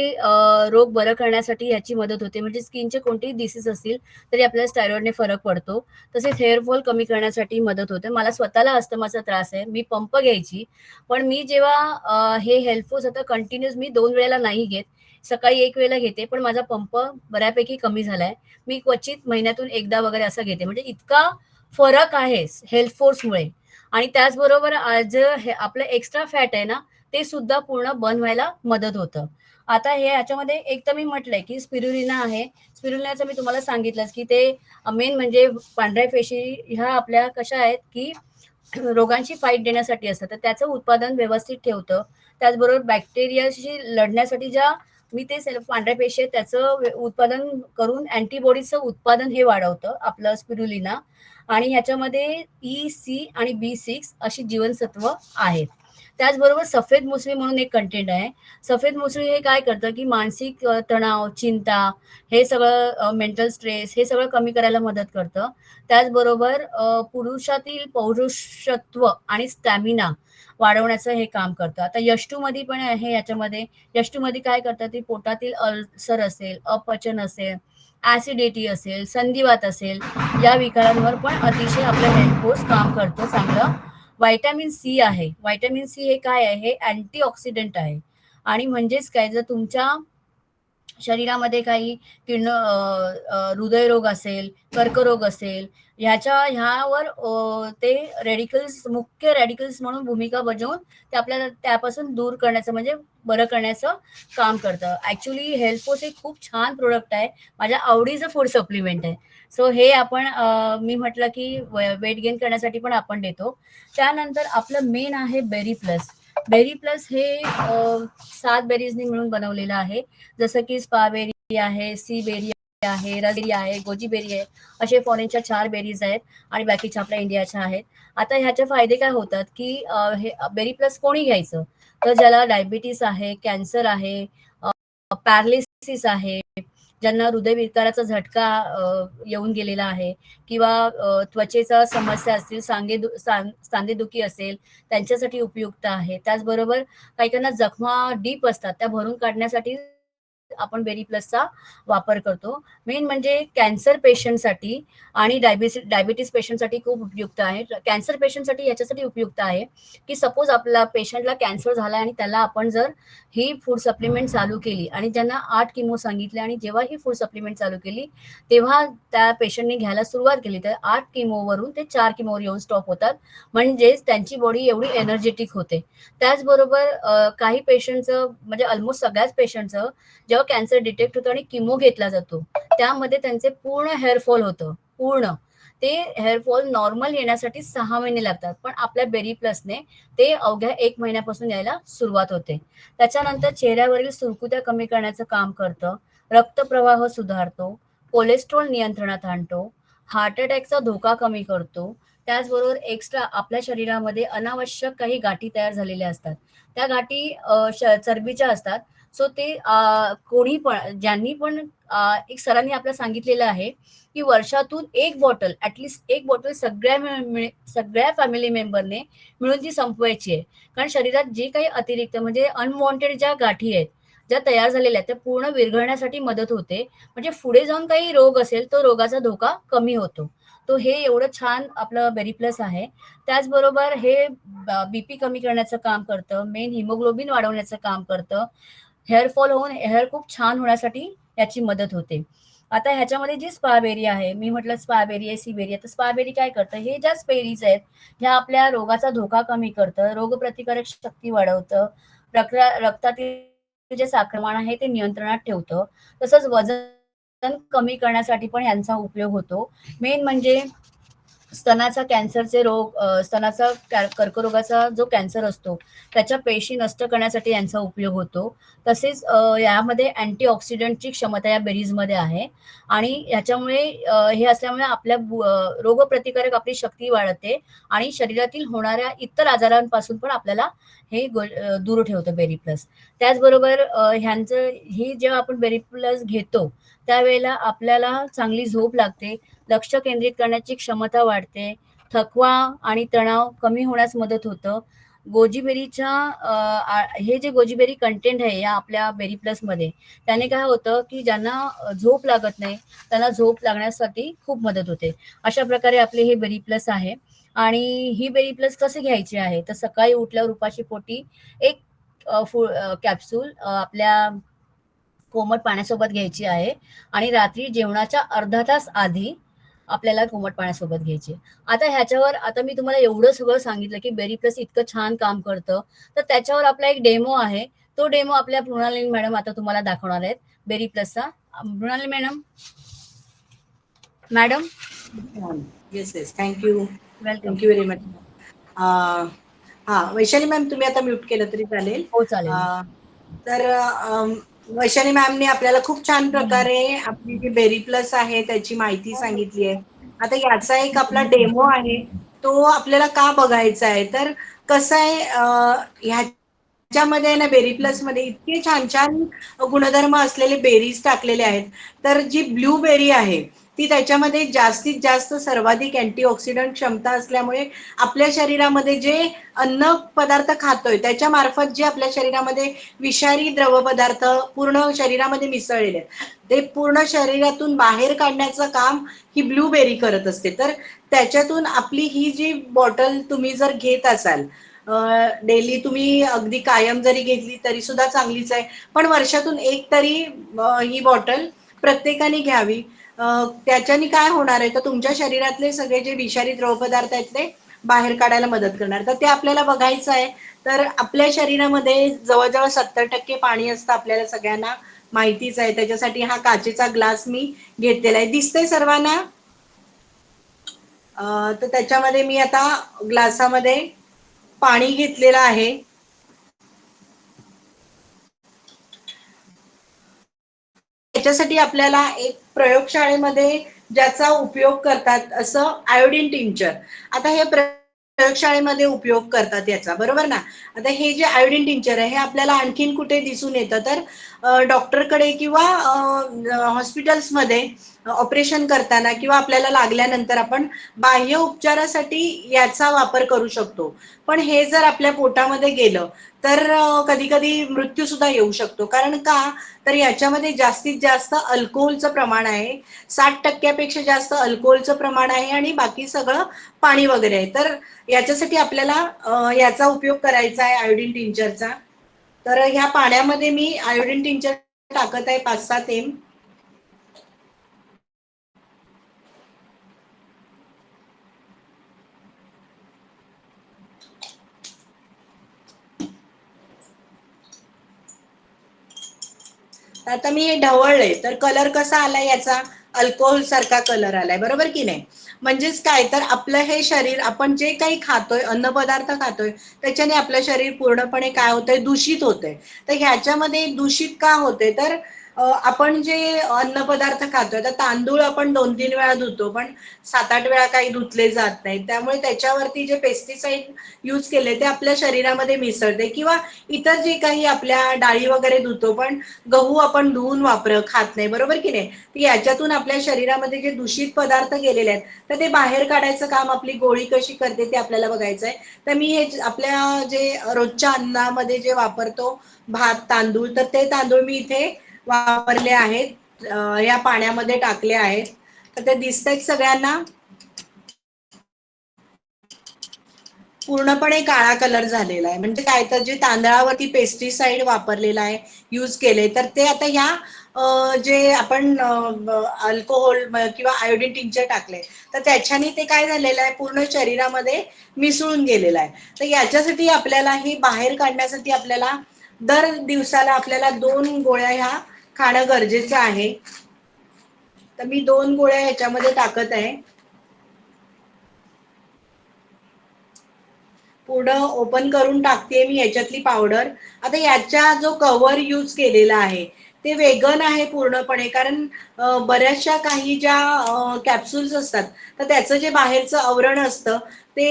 रोग बरं करण्यासाठी याची मदत होते. म्हणजे स्किनचे कोणतेही डिसीज असतील तरी आपल्याला स्टेरॉइडने फरक पडतो. तसेच हेअरफॉल कमी करण्यासाठी मदत होते. मला स्वतःला अस्थमाचा त्रास आहे. मी पंप घ्यायची, पण मी जेव्हा हे हेल्थफोर्स आता कंटिन्यूस मी 2 वेळेला नाही घेत. सकाळी 1 वेळेला घेते, पण माझा पंप बऱ्यापैकी कमी झालाय. मी क्वचित महिन्यातून एकदा वगैरे असं घेते. म्हणजे इतका फरक आहे हेल्थफोर्समुळे. आणि त्याचबरोबर जे आपलं एक्स्ट्रा फॅट आहे ना, ते सुद्धा पूर्ण बंद व्हायला मदत होतं. आता हे याच्यामध्ये एक तर मी म्हटलंय की स्पिरुलिना आहे. स्पिरुलिनाचं मी तुम्हाला सांगितलंच की ते मेन म्हणजे पांढऱ्या पेशी ह्या आपल्या कशा आहेत की रोगांशी फाईट देण्यासाठी असतं. तर त्याचं उत्पादन व्यवस्थित ठेवतं. त्याचबरोबर बॅक्टेरियाशी लढण्यासाठी ज्या मी ते पांढऱ्या पेशी आहेत त्याचं उत्पादन करून अँटीबॉडीजचं उत्पादन हे वाढवतं आपलं स्पिरुलिना. आणि ह्याच्यामध्ये ई, सी आणि B6 अशी जीवनसत्व आहेत. त्याचबरोबर सफेद मुसळी म्हणून एक कंटेंट आहे. सफेद मुसळी हे काय करतं की मानसिक तणाव, चिंता हे सगळं मेंटल स्ट्रेस हे सगळं कमी करायला मदत करतं. त्याचबरोबर पुरुषातील पौरुषत्व आणि स्टॅमिना वाढवण्याचं हे काम करतं. आता यष्टू मध्ये पण आहे याच्यामध्ये. यष्टू मध्ये काय करतं ते पोटातील अल्सर असेल, अपचन असेल, ऍसिडिटी असेल, संधिवात असेल या विकारांवर पण अतिशय आपलं हेल्थफोर्स काम करतो चांगलं. व्हायटॅमिन सी आहे. व्हायटॅमिन सी हे काय आहे? हे अँटीऑक्सिडंट आहे. आणि म्हणजेच काय जर तुमच्या शरीरामध्ये काही हृदयरोग असेल, कर्करोग असेल, ह्यावर ते मुख्य रेडिकल्स म्हणून भूमिका बजावून ते आपल्याला त्यापासून दूर करण्याचं म्हणजे बरं करण्याचं काम करतं. ऍक्च्युली हेल्थफोर्स हे खूप छान प्रोडक्ट आहे. माझ्या आवडीचं फूड सप्लिमेंट आहे. सो हे आपण मी म्हटलं की वेट गेन करण्यासाठी पण आपण देतो. त्यानंतर आपलं मेन आहे बेरी प्लस. बेरी प्लस हे 7 बेरीजनी मिळून बनवलेलं आहे. जसं की स्ट्रॉबेरी आहे, सी बेरी आहे, रसबेरी आहे, गोजी बेरी आहे. असे फॉरेनच्या 4 बेरीज आहेत आणि बाकीच्या आपल्या इंडियाच्या आहेत. आता ह्याचे फायदे काय होतात की हे बेरी प्लस कोणी घ्यायचं तर ज्याला डायबिटीस आहे, कॅन्सर आहे, पॅरालिसिस आहे, ज्यांना हृदयविकाराचा झटका येऊन गेलेला आहे किंवा त्वचेचा समस्या असतील, सांधेदुखी असेल त्यांच्यासाठी उपयुक्त आहे. त्याचबरोबर काही काहींना जखमा डीप असतात त्या भरून काढण्यासाठी आपण बेरी प्लसचा वापर करतो. मेन म्हणजे कॅन्सर पेशंटसाठी आणि डायबिटीस पेशंटसाठी खूप उपयुक्त आहे. कॅन्सर पेशंटसाठी याच्यासाठी उपयुक्त आहे की सपोज आपला पेशंटला कॅन्सर झाला आणि त्याला आपण जर ही फूड सप्लिमेंट चालू केली आणि ज्यांना 8 किमो सांगितले आणि जेव्हा ही फूड सप्लिमेंट चालू केली तेव्हा त्या पेशंटने घ्यायला सुरुवात केली तर 8 किमोवरून ते 4 किमोवर येऊन स्टॉप होतात. म्हणजेच त्यांची बॉडी एवढी एनर्जेटिक होते. त्याचबरोबर काही पेशंटचं म्हणजे ऑलमोस्ट सगळ्याच पेशंटचं जेव्हा कॅन्सर डिटेक्ट होतो आणि किमो घेतला जातो त्यामध्ये त्यांचे पूर्ण हेअरफॉल होतं. पूर्ण ते हेअरफॉल नॉर्मल येण्यासाठी 6 महिने लागतात. पण आपल्या बेरी प्लसने ते अवघ्या 1 महिन्यापासून यायला सुरुवात होते. त्याच्यानंतर चेहऱ्यावरील सुरकुत्या कमी करण्याचं काम करतं. रक्तप्रवाह सुधारतो, कोलेस्ट्रॉल नियंत्रणात आणतो, हार्ट अटॅकचा धोका कमी करतो. त्याचबरोबर एक्स्ट्रा आपल्या शरीरामध्ये अनावश्यक काही गाठी तयार झालेल्या असतात. त्या गाठी चरबीच्या असतात. सो ते कोणी पण ज्यांनी पण एक सरांनी आपल्याला सांगितलेलं आहे की वर्षातून एक बॉटल ऍटलिस्ट एक बॉटल सगळ्या फॅमिली मेंबरने मिळून ती संपवायची आहे. कारण शरीरात जे काही अतिरिक्त म्हणजे अनवॉन्टेड ज्या गाठी आहेत ज्या तयार झालेल्या आहेत त्या पूर्ण विरघळण्यासाठी मदत होते. म्हणजे पुढे जाऊन काही रोग असेल तो रोगाचा धोका कमी होतो. तो हे एवढं छान आपलं बेरी प्लस आहे. त्याचबरोबर हे बीपी कमी करण्याचं काम करतं, मेन हिमोग्लोबिन वाढवण्याचं काम करतं, हेअर फॉल होऊन हेअर खूप छान होण्यासाठी याची मदत होते. आता ह्याच्यामध्ये जी स्पाबेरी आहे, मी म्हटलं स्पाबेरी आहे, सीबेरी आहे, तर स्पाबेरी काय करतं, हे ज्या स्पेरीज आहेत ह्या आपल्या रोगाचा धोका कमी करतं, रोगप्रतिकारक शक्ती वाढवतं, रक्तातील जे साखरमान आहे ते नियंत्रणात ठेवतं, तसंच वजन कमी करण्यासाठी पण यांचा उपयोग होतो. मेन म्हणजे स्तनाचा कॅन्सरचे रोग, स्तनाचा कर्करोगाचा जो कॅन्सर असतो त्याच्या पेशी नष्ट करण्यासाठी यांचा उपयोग होतो. तसेच यामध्ये अँटीऑक्सिडंटची क्षमता या बेरीजमध्ये आहे आणि ह्याच्यामुळे हे असल्यामुळे आपल्या रोगप्रतिकारक आपली शक्ती वाढते आणि शरीरातील होणाऱ्या इतर आजारांपासून पण आपल्याला हे दूर ठेवतं बेरी प्लस. त्याचबरोबर ह्यांचं ही जेव्हा आपण बेरी प्लस घेतो त्यावेळेला आपल्याला चांगली झोप लागते, लक्ष केंद्रित करण्याची क्षमता वाढते, थकवा आणि तणाव कमी होण्यास मदत होतं. गोजीबेरीच्या हे जे गोजीबेरी कंटेंट आहे या आपल्या बेरी प्लसमध्ये, त्याने काय होतं की ज्यांना झोप लागत नाही त्यांना झोप लागण्यासाठी खूप मदत होते. अशा प्रकारे आपले हे बेरी प्लस आहे. आणि ही बेरी प्लस कसे घ्यायची आहे, तर सकाळी उठल्यावर उपाशी पोटी एक कॅप्सूल आपल्या कोमट पाण्यासोबत घ्यायची आहे आणि रात्री जेवणाच्या अर्धा तास आधी आपल्याला कोमट पाण्यासोबत घ्यायची. आता ह्याच्यावर आता मी तुम्हाला एवढं सगळं सांगितलं की बेरी प्लस इतकं छान काम करतं, तर त्याच्यावर आपला एक डेमो आहे. तो डेमो आपल्या मृणालिनी मॅडम आता तुम्हाला दाखवणार आहेत बेरी प्लसचा. Mrinalini madam, madam yes yes, thank you. Welcome. Thank you very much. हा, वैशाली मॅम तुम्ही आता म्यूट केलं तरी चालेल. हो चालेल. तर वैशाली मॅमने आपल्याला खूप छान प्रकारे आपली जी बेरी प्लस आहे त्याची माहिती सांगितली आहे. आता याचा एक आपला डेमो आहे, तो आपल्याला का बघायचा आहे, तर कसं आहे ह्याच्यामध्ये ना बेरी प्लस मध्ये इतके छान छान गुणधर्म असलेले बेरीज टाकलेले आहेत. तर जी ब्लूबेरी आहे ती त्याच्यामध्ये जास्तीत जास्त सर्वाधिक अँटीऑक्सिडंट क्षमता असल्यामुळे आपल्या शरीरामध्ये जे अन्न पदार्थ खातोय त्याच्या मार्फत जे आपल्या शरीरामध्ये विषारी द्रव पदार्थ पूर्ण शरीरामध्ये मिसळलेले आहेत ते पूर्ण शरीरातून बाहेर काढण्याचं काम ही ब्लूबेरी करत असते. तर त्याच्यातून आपली ही जी बॉटल तुम्ही जर घेत असाल डेली, तुम्ही अगदी कायम जरी घेतली तरी सुद्धा चांगलीच आहे, पण वर्षातून एक तरी ही बॉटल प्रत्येकाने घ्यावी. त्याच्याने काय होणार आहे, तर तुमच्या शरीरातले सगळे जे विषारी द्रवपदार्थ आहेत ते बाहेर काढायला मदत करणार. तर ते आपल्याला बघायचं आहे. तर आपल्या शरीरामध्ये जवळजवळ 70% पाणी असतं, आपल्याला सगळ्यांना माहितीच आहे. त्याच्यासाठी हा काचेचा ग्लास मी घेतलेला आहे, दिसतंय सर्वांना. तर त्याच्यामध्ये मी आता ग्लासामध्ये पाणी घेतलेलं आहे. त्याच्यासाठी आपल्याला एक प्रयोगशाळेमध्ये ज्याचा उपयोग करतात असं आयोडीन टिंचर. आता हे प्रयोगशाळेमध्ये उपयोग करतात याचा, बरोबर ना. आता हे जे आयोडीन टिंचर आहे हे आपल्याला आणखीन कुठे दिसून येतं, तर डॉक्टरकडे किंवा हॉस्पिटल्समध्ये ऑपरेशन करताना किंवा आपल्याला लागल्यानंतर आपण बाह्य उपचारासाठी याचा वापर करू शकतो. पण हे जर आपल्या पोटामध्ये गेलं तर कधी कधी मृत्यू सुद्धा येऊ शकतो. कारण का, तर याच्यामध्ये जास्तीत जास्त अल्कोहोलचं प्रमाण आहे. 60% जास्त अल्कोहोलचं प्रमाण आहे आणि बाकी सगळं पाणी वगैरे आहे. तर याच्यासाठी आपल्याला याचा उपयोग करायचा आहे आयोडीन टिंचरचा. तर ह्या पाण्यामध्ये मी आयोडीन टिंचर टाकत आहे 5-6 थेंब. आता मी हे ढवळले तर कलर कसा आलाय याचा, अल्कोहोल सारखा कलर आलाय, बरोबर की नाही. म्हणजेच काय, तर आपलं हे शरीर, आपण जे काही खातोय, अन्न पदार्थ खातोय, त्याच्याने आपलं शरीर पूर्णपणे काय होतंय, दूषित होतंय. तर ह्याच्यामध्ये दूषित का होते, तर आपण जे अन्नपदार्थ खातोय तर तांदूळ आपण 2-3 वेळा धुतो, पण 7-8 वेळा काही धुतले जात नाहीत. त्यामुळे त्याच्यावरती जे पेस्टिसाइड यूज केले ते आपल्या शरीरामध्ये मिसळते, किंवा इतर जे काही आपल्या डाळी वगैरे धुतो, पण गहू आपण धुवून खात नाही, बरोबर की नाही? तर याच्यातून आपल्या शरीरामध्ये जे दूषित पदार्थ गेलेले आहेत तर ते बाहेर काढायचं काम आपली गोळी कशी करते ते आपल्याला बघायचं आहे. तर मी हे आपल्या जे रोजच्या अन्नामध्ये जे वापरतो भात, तांदूळ, तर ते तांदूळ मी इथे वापरले आहेत, या पाण्यामध्ये टाकले आहेत. तर ते दिसतंय सगळ्यांना. पूर्णपणे काळा कलर झालेला आहे, म्हणजे काय, तर जे तांदळावरती पेस्टिसाइड वापरलेला आहे, यूज केले, तर ते आता ह्या जे आपण अल्कोहोल किंवा आयोडीन टिंचर टाकले तर त्याच्याने ते काय झालेलं आहे, पूर्ण शरीरामध्ये मिसळून गेलेलं आहे. तर याच्यासाठी आपल्याला हे बाहेर काढण्यासाठी आपल्याला दर दिवसाला आपल्याला 2 गोळ्या ह्या खाणं गरजेचं आहे. तर मी 2 गोळ्या ह्याच्यामध्ये टाकत आहे. पूर्ण ओपन करून टाकते मी याच्यातली पावडर. आता याच्या जो कव्हर यूज केलेला आहे ते वेगन आहे पूर्णपणे, कारण बऱ्याचशा काही ज्या कॅप्सूल्स असतात तर त्याचं जे बाहेरचं आवरण असतं ते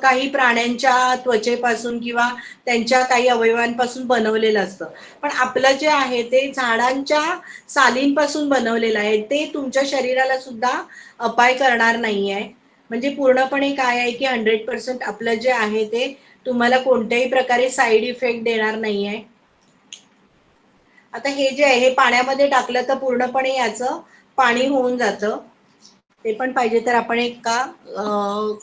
काही प्राण्यांच्या त्वचेपासून किंवा त्यांच्या काही अवयवांपासून बनवलेलं असतं, पण आपलं जे आहे ते झाडांच्या सालींपासून बनवलेलं आहे. ते तुमच्या शरीराला सुद्धा अपाय करणार नाही आहे. म्हणजे पूर्णपणे काय आहे की 100% आपलं जे आहे ते तुम्हाला कोणत्याही प्रकारे साईड इफेक्ट देणार नाही आहे. आता हे जे आहे हे पाण्यामध्ये टाकलं तर पूर्णपणे याचं पाणी होऊन जातं. ते पण पाहिजे तर आपण एका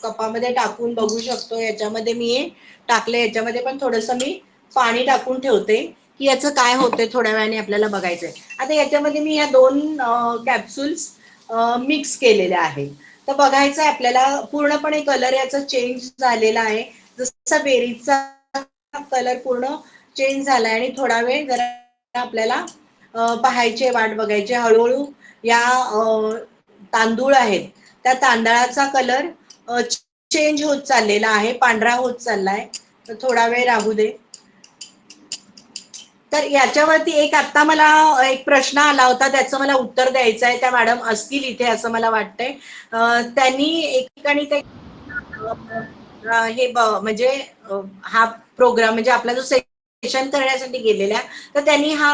कपामध्ये टाकून बघू शकतो. याच्यामध्ये मी हे टाकले, याच्यामध्ये पण थोडंसं मी पाणी टाकून ठेवते की याचं काय होतंय, थोड्या वेळाने आपल्याला बघायचंय. आता याच्यामध्ये मी या 2 कॅप्सूल्स मिक्स केलेल्या आहेत. तर बघायचं आहे आपल्याला, पूर्णपणे कलर याचा चेंज झालेला आहे. जसा बेरीचा कलर पूर्ण चेंज झालाय आणि थोडा वेळ जरा आपल्याला पाहायचे, वाट बघायची. हळूहळू या तांदूळ आहेत त्या तांदळाचा कलर चेंज होत चाललेला आहे, पांढरा होत चाललाय. तर थोडा वेळ राहू दे. तर याच्यावरती एक आता मला एक प्रश्न आला होता, त्याचं मला उत्तर द्यायचं आहे. त्या मॅडम असतील इथे असं मला वाटतंय. त्यांनी एक ठिकाणी ते हे म्हणजे हा प्रोग्राम म्हणजे आपला जो सेशन करण्यासाठी गेलेल्या, तर त्यांनी हा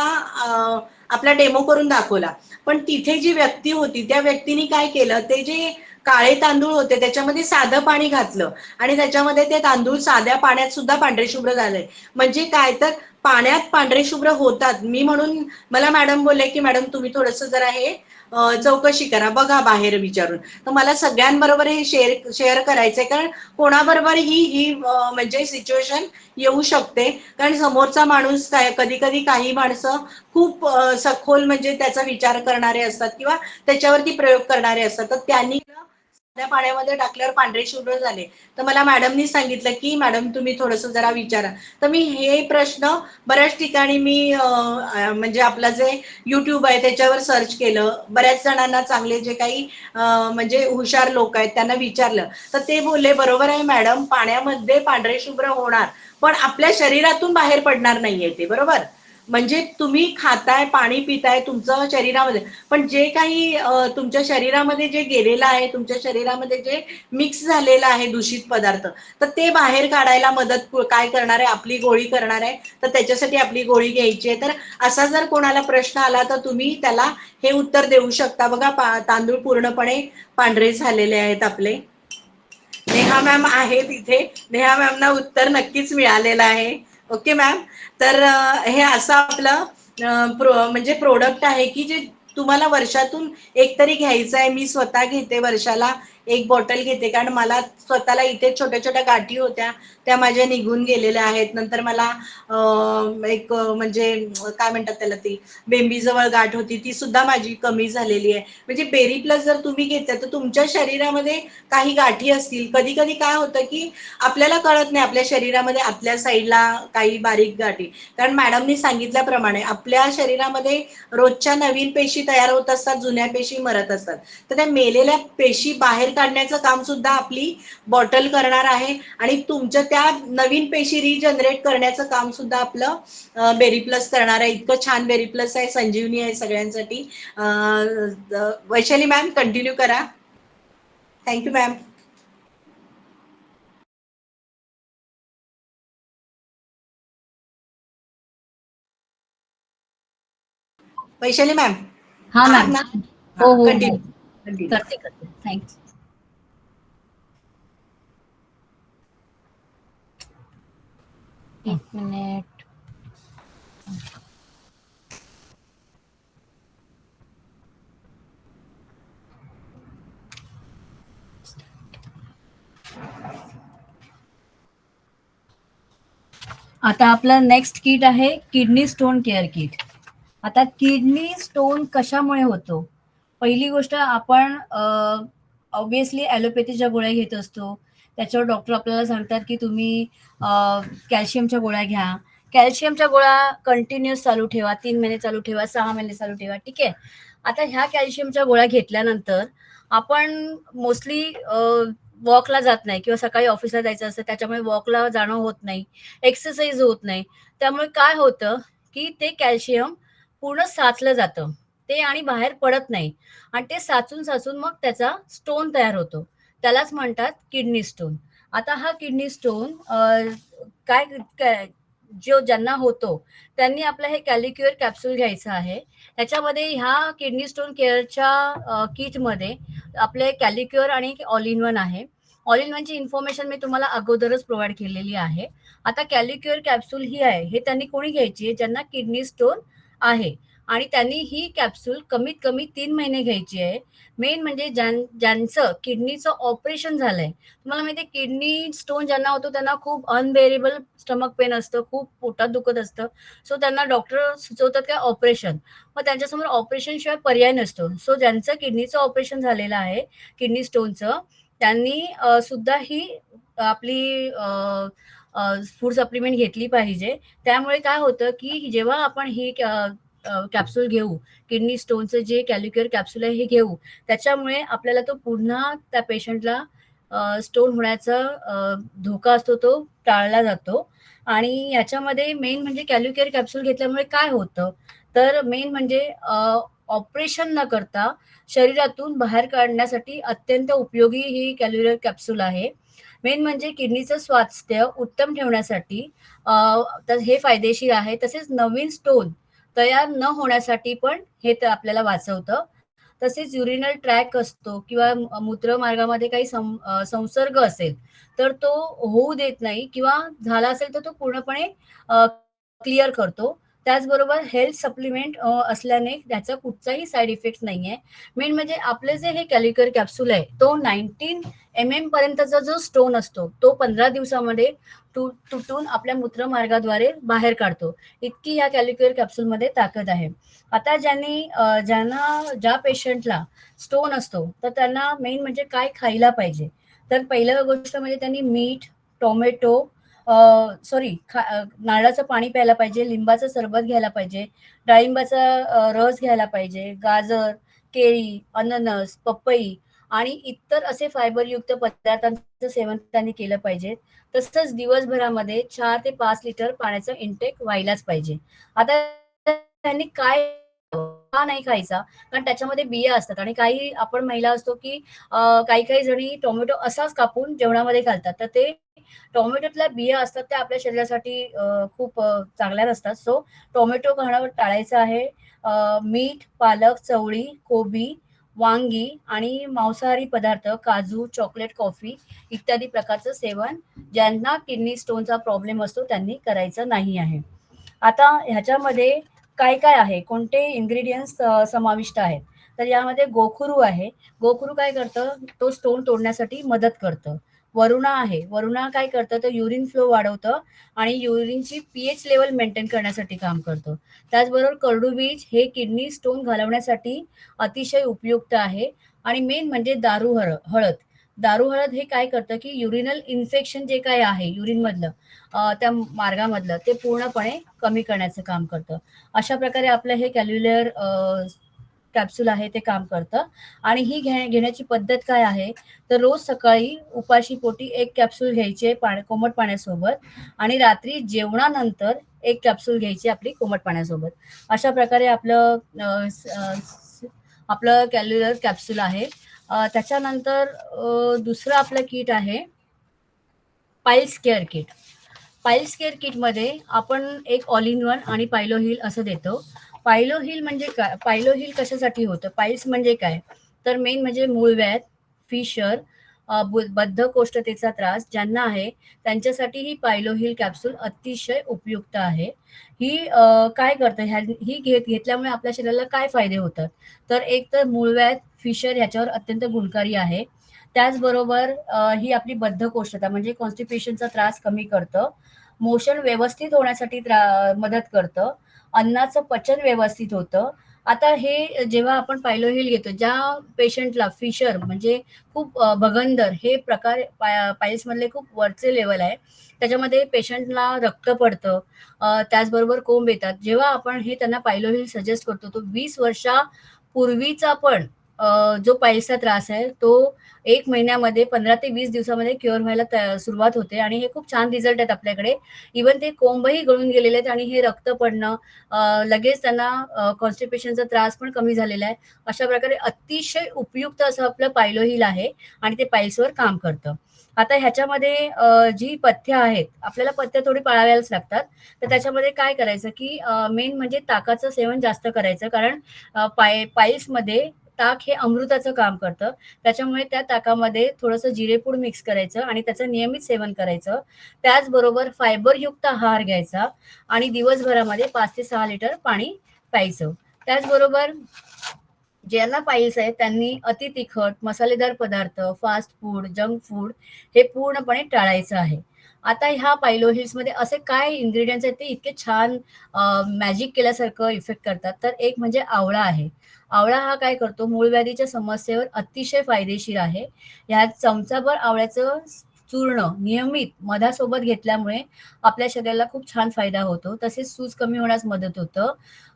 आपला डेमो करून दाखवला. पण तिथे जी व्यक्ती होती त्या व्यक्तीने काय केलं, ते जे काळे तांदूळ होते त्याच्यामध्ये साधं पाणी घातलं आणि त्याच्यामध्ये ते तांदूळ साध्या पाण्यात सुद्धा पांढरे शुभ्र झाले. म्हणजे काय, तर पाण्यात पांढरे शुभ्र होतात. मी म्हणून मला मॅडम बोलले की मॅडम तुम्ही थोडंसं जरा हे चौकशी करा, बघा बाहेर विचारून. तर मला सगळ्यांबरोबर हे शेअर करायचंय, कारण कोणाबरोबर ही म्हणजे सिच्युएशन येऊ शकते. कारण समोरचा माणूस काय, कधी कधी काही माणसं खूप सखोल म्हणजे त्याचा विचार करणारे असतात किंवा त्याच्यावरती प्रयोग करणारे असतात. तर त्यांनी त्या पाण्यामध्ये टाकल्यावर पांढरे शुभ्र झाले. तर मला मॅडमनी सांगितलं की मॅडम तुम्ही थोडंसं जरा विचारा. तर मी हे प्रश्न बऱ्याच ठिकाणी मी म्हणजे आपलं जे YouTube आहे त्याच्यावर सर्च केलं. बऱ्याच जणांना चांगले जे काही म्हणजे हुशार लोक आहेत त्यांना विचारलं. तर ते बोलले बरोबर आहे मॅडम, पाण्यामध्ये पांढरे शुभ्र होणार, पण आपल्या शरीरातून बाहेर पडणार नाहीये ते, बरोबर. म्हणजे तुम्ही खाताय, पाणी पिताय तुमचं शरीरामध्ये, पण जे काही तुमच्या शरीरामध्ये जे गेलेलं आहे, तुमच्या शरीरामध्ये जे मिक्स झालेलं आहे दूषित पदार्थ, तर ते बाहेर काढायला मदत काय करणार आहे, आपली गोळी करणार आहे. तर त्याच्यासाठी आपली गोळी घ्यायची आहे. तर असा जर कोणाला प्रश्न आला तर तुम्ही त्याला हे उत्तर देऊ शकता. बघा तांदूळ पूर्णपणे पांढरे झालेले आहेत आपले. नेहा मॅम आहे तिथे. नेहा मॅमना उत्तर नक्कीच मिळालेलं आहे. Okay ma'am. तर हे असं आपलं म्हणजे प्रोडक्ट आहे की जे तुम्हाला वर्षातून एक तरी घ्यायचं आहे. मी स्वतः घेते, वर्षाला 1 बॉटल घेते, कारण मला स्वतःला इथे छोट्या छोट्या गाठी होत्या त्या माझ्या निघून गेलेल्या आहेत. नंतर मला एक म्हणजे काय म्हणतात त्याला, ती बेंबीजवळ गाठ होती ती सुद्धा माझी कमी झालेली आहे. म्हणजे बेरी प्लस जर तुम्ही घेतलं तर तुमच्या शरीरामध्ये काही गाठी असतील. कधी कधी काय होतं की आपल्याला कळत नाही आपल्या शरीरामध्ये आतल्या साईडला काही बारीक गाठी, कारण मॅडमनी सांगितल्याप्रमाणे आपल्या शरीरामध्ये रोजच्या नवीन पेशी तयार होत असतात, जुन्या पेशी मरत असतात. तर त्या मेलेल्या पेशी बाहेर काढण्याचं काम सुद्धा आपली बॉटल करणार आहे आणि तुमच्या त्या नवीन पेशी रिजनरेट करण्याचं काम सुद्धा आपलं बेरी प्लस करणार आहे. इतकं छान बेरी प्लस आहे, संजीवनी आहे सगळ्यांसाठी. वैशाली मॅम कंटिन्यू करा. Thank you ma'am. वैशाली मॅम हा आहात मॅम. ना? हो हो हो, कंटिन्यू. करते करते. थँक्स. एक मिनिट. आता आपलं नेक्स्ट किट आहे किडनी स्टोन केअर किट. आता किडनी स्टोन कशामुळे होतो? पहिली गोष्ट, आपण ऑब्विसली ॲलोपॅथीच्या गोळ्या घेत असतो. त्याच्यावर डॉक्टर आपल्याला सांगतात की तुम्ही कॅल्शियमच्या गोळ्या घ्या. कॅल्शियमच्या गोळ्या कंटिन्युअस चालू ठेवा, 3 महिने चालू ठेवा, 6 महिने चालू ठेवा, ठीक आहे. आता ह्या कॅल्शियमच्या गोळ्या घेतल्यानंतर आपण मोस्टली वॉकला जात नाही किंवा सकाळी ऑफिसला जायचं असतं, त्याच्यामुळे वॉकला जाणं होत नाही, एक्सरसाइज होत नाही. त्यामुळे काय होतं की ते कॅल्शियम पूर्ण साचलं जातं ते आणि बाहेर पडत नाही, आणि ते साचून साचून मग त्याचा स्टोन तयार होतो. त्यालाच म्हणतात किडनी स्टोन. आता हा किडनी स्टोन काय जो ज्यांना होतो त्यांनी आपलं हे कॅलिक्युअर कॅप्सूल घ्यायचं आहे. ह्याच्यामध्ये ह्या किडनी स्टोन केअरच्या किटमध्ये आपले कॅलिक्युअर आणि ऑल इन वन आहे. ऑल इन वनची इन्फॉर्मेशन मी तुम्हाला अगोदरच प्रोव्हाइड केलेली आहे. आता कॅलिक्युअर कॅप्सूल ही आहे, हे त्यांनी कोणी घ्यायची आहे? ज्यांना किडनी स्टोन आहे आणि त्यांनी ही कॅप्सूल कमीत कमी 3 महिने घ्यायची आहे. मेन म्हणजे ज्यांचं किडनीचं ऑपरेशन झालंय. तुम्हाला माहिती आहे किडनी स्टोन ज्यांना होतो त्यांना खूप अनबेरेबल स्टमक पेन असतं, खूप पोटात दुखत असतं. सो त्यांना डॉक्टर सुचवतात काय ऑपरेशन. मग त्यांच्यासमोर ऑपरेशन शिवाय पर्याय नसतो. सो ज्यांचं किडनीचं ऑपरेशन झालेलं आहे किडनी स्टोनचं, त्यांनी सुद्धा ही आपली फूड सप्लिमेंट घेतली पाहिजे. त्यामुळे काय होतं की जेव्हा आपण ही कॅप्सूल घेऊ, किडनी स्टोनचं जे कॅलिक्युअर कॅप्सूल आहे हे घेऊ, त्याच्यामुळे आपल्याला तो पुन्हा त्या पेशंटला स्टोन होण्याचा धोका असतो तो टाळला जातो. आणि याच्यामध्ये मेन म्हणजे कॅल्युकेअर कॅप्सूल घेतल्यामुळे काय होतं, तर मेन म्हणजे ऑपरेशन न करता शरीरातून बाहेर काढण्यासाठी अत्यंत उपयोगी ही कॅल्युकेअर कॅप्सूल आहे. मेन म्हणजे किडनीचं स्वास्थ्य उत्तम ठेवण्यासाठी तर हे फायदेशीर आहे. तसेच नवीन स्टोन तयार न होण्यासाठी पण हे तर आपल्याला वाचवतं. तसेच युरिनल ट्रॅक असतो किंवा मूत्रमार्गामध्ये काही संसर्ग असेल तर तो होऊ देत नाही, किंवा झाला असेल तर तो पूर्णपणे क्लिअर करतो. त्याचबरोबर हेल्थ सप्लिमेंट असल्याने त्याचा कुठचाही साईड इफेक्ट नाहीये. मेन म्हणजे आपले जे हे कॅलिक्युअर कॅप्सूल आहे तो 19 mm पर्यंतचा जो स्टोन असतो तो 15 दिवसामध्ये तुटून आपल्या मूत्रमार्गाद्वारे बाहेर काढतो. इतकी या कॅलिक्युअर कॅप्सूलमध्ये ताकद आहे. आता ज्या पेशंटला स्टोन असतो तर त्यांना मेन म्हणजे काय खायला पाहिजे, तर पहिलं गोष्ट म्हणजे त्यांनी मीठ, टोमॅटो, नारळाचं पाणी प्यायला पाहिजे, लिंबाचं सरबत घ्यायला पाहिजे, डाळिंबाचा रस घ्यायला पाहिजे, गाजर, केळी, अननस, पपई आणि इतर असे फायबरयुक्त पदार्थांचं सेवन त्यांनी केलं पाहिजे. तसंच दिवसभरामध्ये 4 ते 5 लिटर पाण्याचं इंटेक व्हायलाच पाहिजे. आता त्यांनी काय हा नाही खायचा, कारण त्याच्यामध्ये बिया असतात आणि काही आपण महिला असतो की काही काही जणी टोमॅटो असाच कापून जेवणामध्ये घालतात, तर ते टोमॅटोतल्या बिया असतात त्या आपल्या शरीरासाठी खूप चांगल्या नसतात. सो टोमॅटो खाणं टाळायचं आहे. मीठ, पालक, चवळी, कोबी, वांगी आणि मांसाहारी पदार्थ, काजू, चॉकलेट, कॉफी इत्यादी प्रकारचं सेवन ज्यांना किडनी स्टोनचा प्रॉब्लेम असतो त्यांनी करायचं नाही आहे. आता ह्याच्यामध्ये काय काय आहे, कोणते इन्ग्रेडियंट्स समाविष्ट आहेत, तर यामध्ये गोखरू आहे. गोखरू काय करतं, तो स्टोन तोडण्यासाठी मदत करतं. वरुणा आहे. वरुणा काय करतं, तर युरिन फ्लो वाढवतं आणि युरिनची पीएच लेवल मेंटेन करण्यासाठी काम करतं. त्याचबरोबर कडूबीज हे किडनी स्टोन घालवण्यासाठी अतिशय उपयुक्त आहे. आणि मेन म्हणजे हळद. दारू हळद हे काय करतं की युरिनल इन्फेक्शन जे काय आहे युरिन मधलं, त्या मार्गामधलं, ते पूर्णपणे कमी करण्याचं काम करतं. अशा प्रकारे आपलं हे कॅप्सूल आहे ते काम करतं. आणि ही घेण्याची पद्धत काय आहे, तर रोज सकाळी उपाशी पोटी 1 कॅप्सूल घ्यायचे कोमट पाण्यासोबत आणि रात्री जेवणानंतर 1 कॅप्सूल घ्यायची आपली कोमट पाण्यासोबत. अशा प्रकारे आपलं कॅल्युलर कॅप्सूल आहे. त्याच्यानंतर दुसरं आपलं किट आहे piles care kit. Piles care किटमध्ये आपण एक ऑल इन वन आणि पायलो हिल असं देतो. पायलो हिल म्हणजे काय, पायलो हिल कशासाठी होतं, पाईल्स म्हणजे काय, तर मेन म्हणजे मूळव्याध, फिशर, बद्धकोष्ठतेचा त्रास ज्यांना आहे त्यांच्यासाठी ही पायलो हिल कॅप्सूल अतिशय उपयुक्त आहे. ही काय करतं, ही घेतल्यामुळे आपल्या शरीराला काय फायदे होतात, तर एक तर मूळव्याध, फिशर ह्याच्यावर अत्यंत गुणकारी आहे. त्याचबरोबर ही आपली बद्धकोष्ठता म्हणजे कॉन्स्टिपेशनचा त्रास कमी करतं. मोशन व्यवस्थित होण्यासाठी मदत करतं. अन्नाचं पचन व्यवस्थित होतं. आता हे जेव्हा आपण पायलोहिल घेतो, ज्या पेशंटला फिशर म्हणजे खूप भगंदर हे प्रकार पायल्स मधले खूप वरचे लेवल आहे, त्याच्यामध्ये पेशंटला रक्त पडतं, त्याचबरोबर कोंब येतात. जेव्हा आपण हे त्यांना पायलोहिल सजेस्ट करतो, तो 20 वर्षापूर्वीचा पण जो पायल्सचा त्रास आहे तो 1 महिन्यामध्ये 15 ते 20 दिवसामध्ये क्युअर व्हायला सुरुवात होते आणि हे खूप छान रिझल्ट आहेत आपल्याकडे. इव्हन ते कोंबही गळून गेलेले आहेत आणि हे रक्त पडणं, लगेच त्यांना कॉन्स्टिपेशनचा त्रास पण कमी झालेला आहे. अशा प्रकारे अतिशय उपयुक्त असं आपलं पायलोहिल आहे आणि ते पाईल्सवर काम करतं. आता ह्याच्यामध्ये जी पथ्य आहेत, आपल्याला पथ्य थोडी पाळाव्याच लागतात. तर त्याच्यामध्ये काय करायचं, की मेन म्हणजे ताकाचं सेवन जास्त करायचं, कारण पाईल्समध्ये ताक हे अमृताचं काम करतं. त्याच्यामुळे त्या ताकामध्ये थोडंसं जिरेपूड मिक्स करायचं आणि त्याचं नियमित सेवन करायचं. त्याचबरोबर फायबरयुक्त आहार घ्यायचा आणि दिवसभरामध्ये 5 ते 6 लिटर पाणी प्यायचं. त्याचबरोबर ज्यांना पाईल्स आहे त्यांनी अति तिखट, मसालेदार पदार्थ, फास्ट फूड, जंक फूड हे पूर्णपणे टाळायचं आहे. आता ह्या पायलो हिल्समध्ये असे काय इन्ग्रेडियंट्स आहेत ते इतके छान मॅजिक केल्यासारखं इफेक्ट करतात. तर एक म्हणजे आवळा आहे. आवळा हा काय करतो, मूळव्याधीच्या समस्येवर अतिशय फायदेशीर आहे. ह्यात चमचाभर आवळ्याचं चूर्ण नियमित मधासोबत घेतल्यामुळे आपल्या शरीराला खूप छान फायदा होतो. तसेच सूज कमी होण्यास मदत होतं.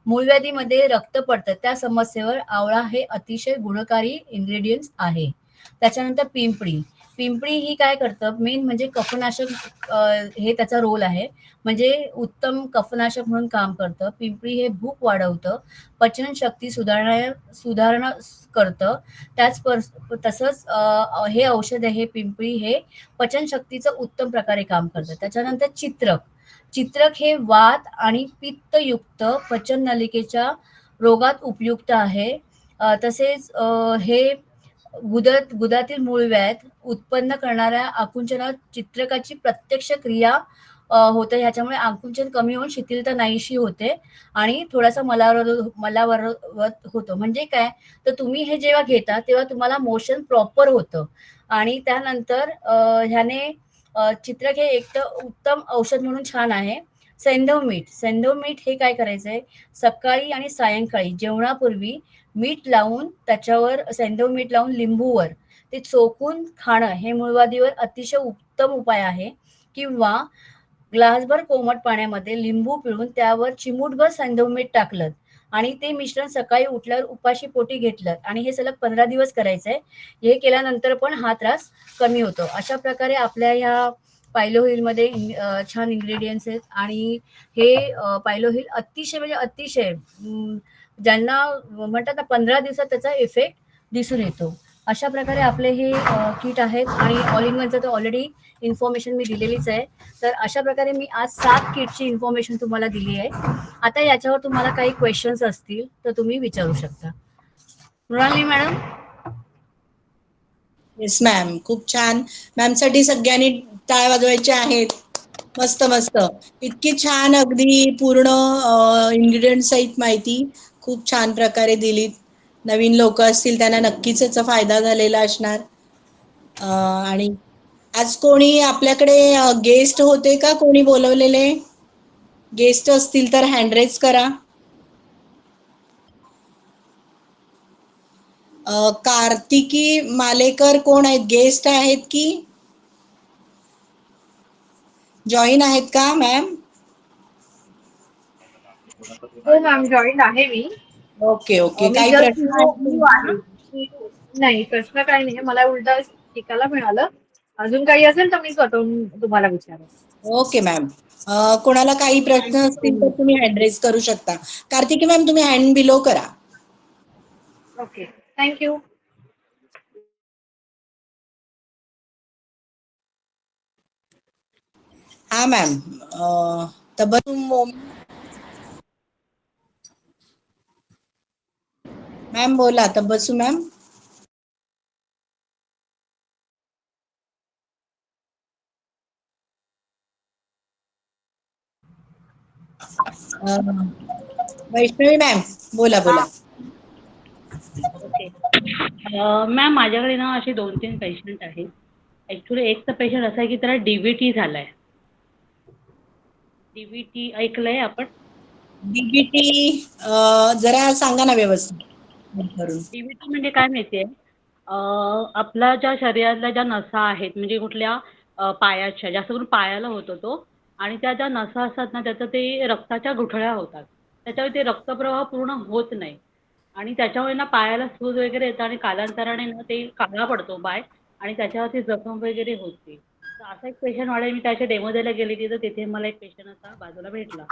मूळव्याधीमध्ये रक्त पडतं त्या समस्येवर आवळा हे अतिशय गुणकारी इन्ग्रेडियंट्स आहे. त्याच्यानंतर पिंपळी. पिंपळी ही काय करतं, मेन म्हणजे कफनाशक, हे त्याचा रोल आहे. म्हणजे उत्तम कफनाशक म्हणून काम करतं. पिंपळी हे भूक वाढवतं, पचनशक्ती सुधारणा करतं. तसंच हे औषध आहे पिंपळी हे पचनशक्तीचं उत्तम प्रकारे काम करतं. त्याच्यानंतर चित्रक. चित्रक हे वात आणि पित्तयुक्त पचन नलिकेच्या रोगात उपयुक्त आहे. तसेच हे गुदातील मूळव्याध उत्पन्न करणाऱ्या आकुंचनात चित्रकाची प्रत्यक्ष क्रिया होते. ह्याच्यामुळे आकुंचन कमी होऊन शिथिलता नाहीशी होते आणि थोडासा मलावरत होतो. म्हणजे काय, तर तुम्ही हे जेव्हा घेता तेव्हा तुम्हाला मोशन प्रॉपर होतं आणि त्यानंतर ह्याने चित्रक हे एक तर उत्तम औषध म्हणून छान आहे. सैंधव मीठ हे काय करायचंय, सकाळी आणि सायंकाळी जेवणापूर्वी मीठ लावून त्याच्यावर सैंधव मीठ लावून लिंबूवर ते चोखून खाणं हे मूळव्याधीवर अतिशय उत्तम उपाय आहे. किंवा ग्लासभर कोमट पाण्यामध्ये लिंबू पिळून त्यावर चिमूटभर सैंधव मीठ टाकलं आणि ते मिश्रण सकाळी उठल्यावर उपाशी पोटी घेतलं आणि हे सलग 15 दिवस करायचंय. हे केल्यानंतर पण हा त्रास कमी होतो. अशा प्रकारे आपल्या ह्या पायलो हिल मध्ये छान इन्ग्रेडियंट्स आहेत आणि हे पायलो हिल अतिशय म्हणजे अतिशय ज्यांना म्हणतात ना 15 दिवसात त्याचा इफेक्ट दिसून येतो. अशा प्रकारे आपले हे किट आहेत आणि ऑल इन वनचं तर ऑलरेडी इन्फॉर्मेशन मी दिलेलीच आहे. तर अशा प्रकारे मी आज 7 किटची इन्फॉर्मेशन तुम्हाला दिली आहे. आता याच्यावर तुम्हाला काही क्वेश्चन्स असतील तर तुम्ही विचारू शकता. मृणाली मॅडम. येस मॅम, खूप छान. मॅम साठी सगळ्यांनी टाळ वाजवायचे आहेत. मस्त मस्त, इतकी छान अगदी पूर्ण इन्ग्रेडियंट सहित माहिती खूप छान प्रकारे दिलीत. नवीन लोक असतील त्यांना नक्कीच याचा फायदा झालेला असणार. आणि आज कोणी आपल्याकडे गेस्ट होते का, कोणी बोलवलेले गेस्ट असतील तर हँड रेज करा. कार्तिकी मालेकर कोण आहेत, गेस्ट आहेत की जॉईन आहेत का मॅम? हो मॅम, जॉईन आहे मी. Okay okay. मी काही जस्ट प्रश्न आहेत न्यू तुम्हाला? आहे. नाही, प्रश्न काही नाही, मला उलट शिकायला मिळालं. अजून काही असेल तर मी स्वतःहून तुम्हाला विचारेन. Okay ma'am. कोणाला काही प्रश्न असतील तर तुम्ही हँड रेज करू शकता. कार्तिकी मॅम, तुम्ही हँड बिलो करा. Okay, thank you. हा मॅम. तबसुम मॅम बोला. तबसुम मॅम. वैष्णवी मॅम बोला बोला. ओके. मॅम माझ्याकडे ना असे 2-3 पेशंट आहेत. ॲक्च्युली एक तर पेशंट असा आहे की त्याला डीबीटी झालाय. डीबीटी ऐकलंय आपण? डीबीटी जरा सांगा ना व्यवस्थित करून. डीबीटी म्हणजे काय माहितीये? आपल्या ज्या शरीरातल्या ज्या नसा आहेत म्हणजे कुठल्या पायाच्या, जास्त करून पायाला होतो तो आणि त्या ज्या नसा असतात ना त्याचं ते रक्ताच्या गुठळ्या होतात. त्याच्यामुळे ते रक्तप्रवाह पूर्ण होत नाही आणि त्याच्यामुळे ना पायाला सूज वगैरे येतं आणि कालांतराने ना ते काळा पडतो पाय आणि त्याच्यावरती जखम वगैरे होते. तर असा एक पेशंट वाढला. मी त्याच्या डेमो द्यायला गेली होती तर तिथे मला एक पेशंट असा बाजूला भेटला.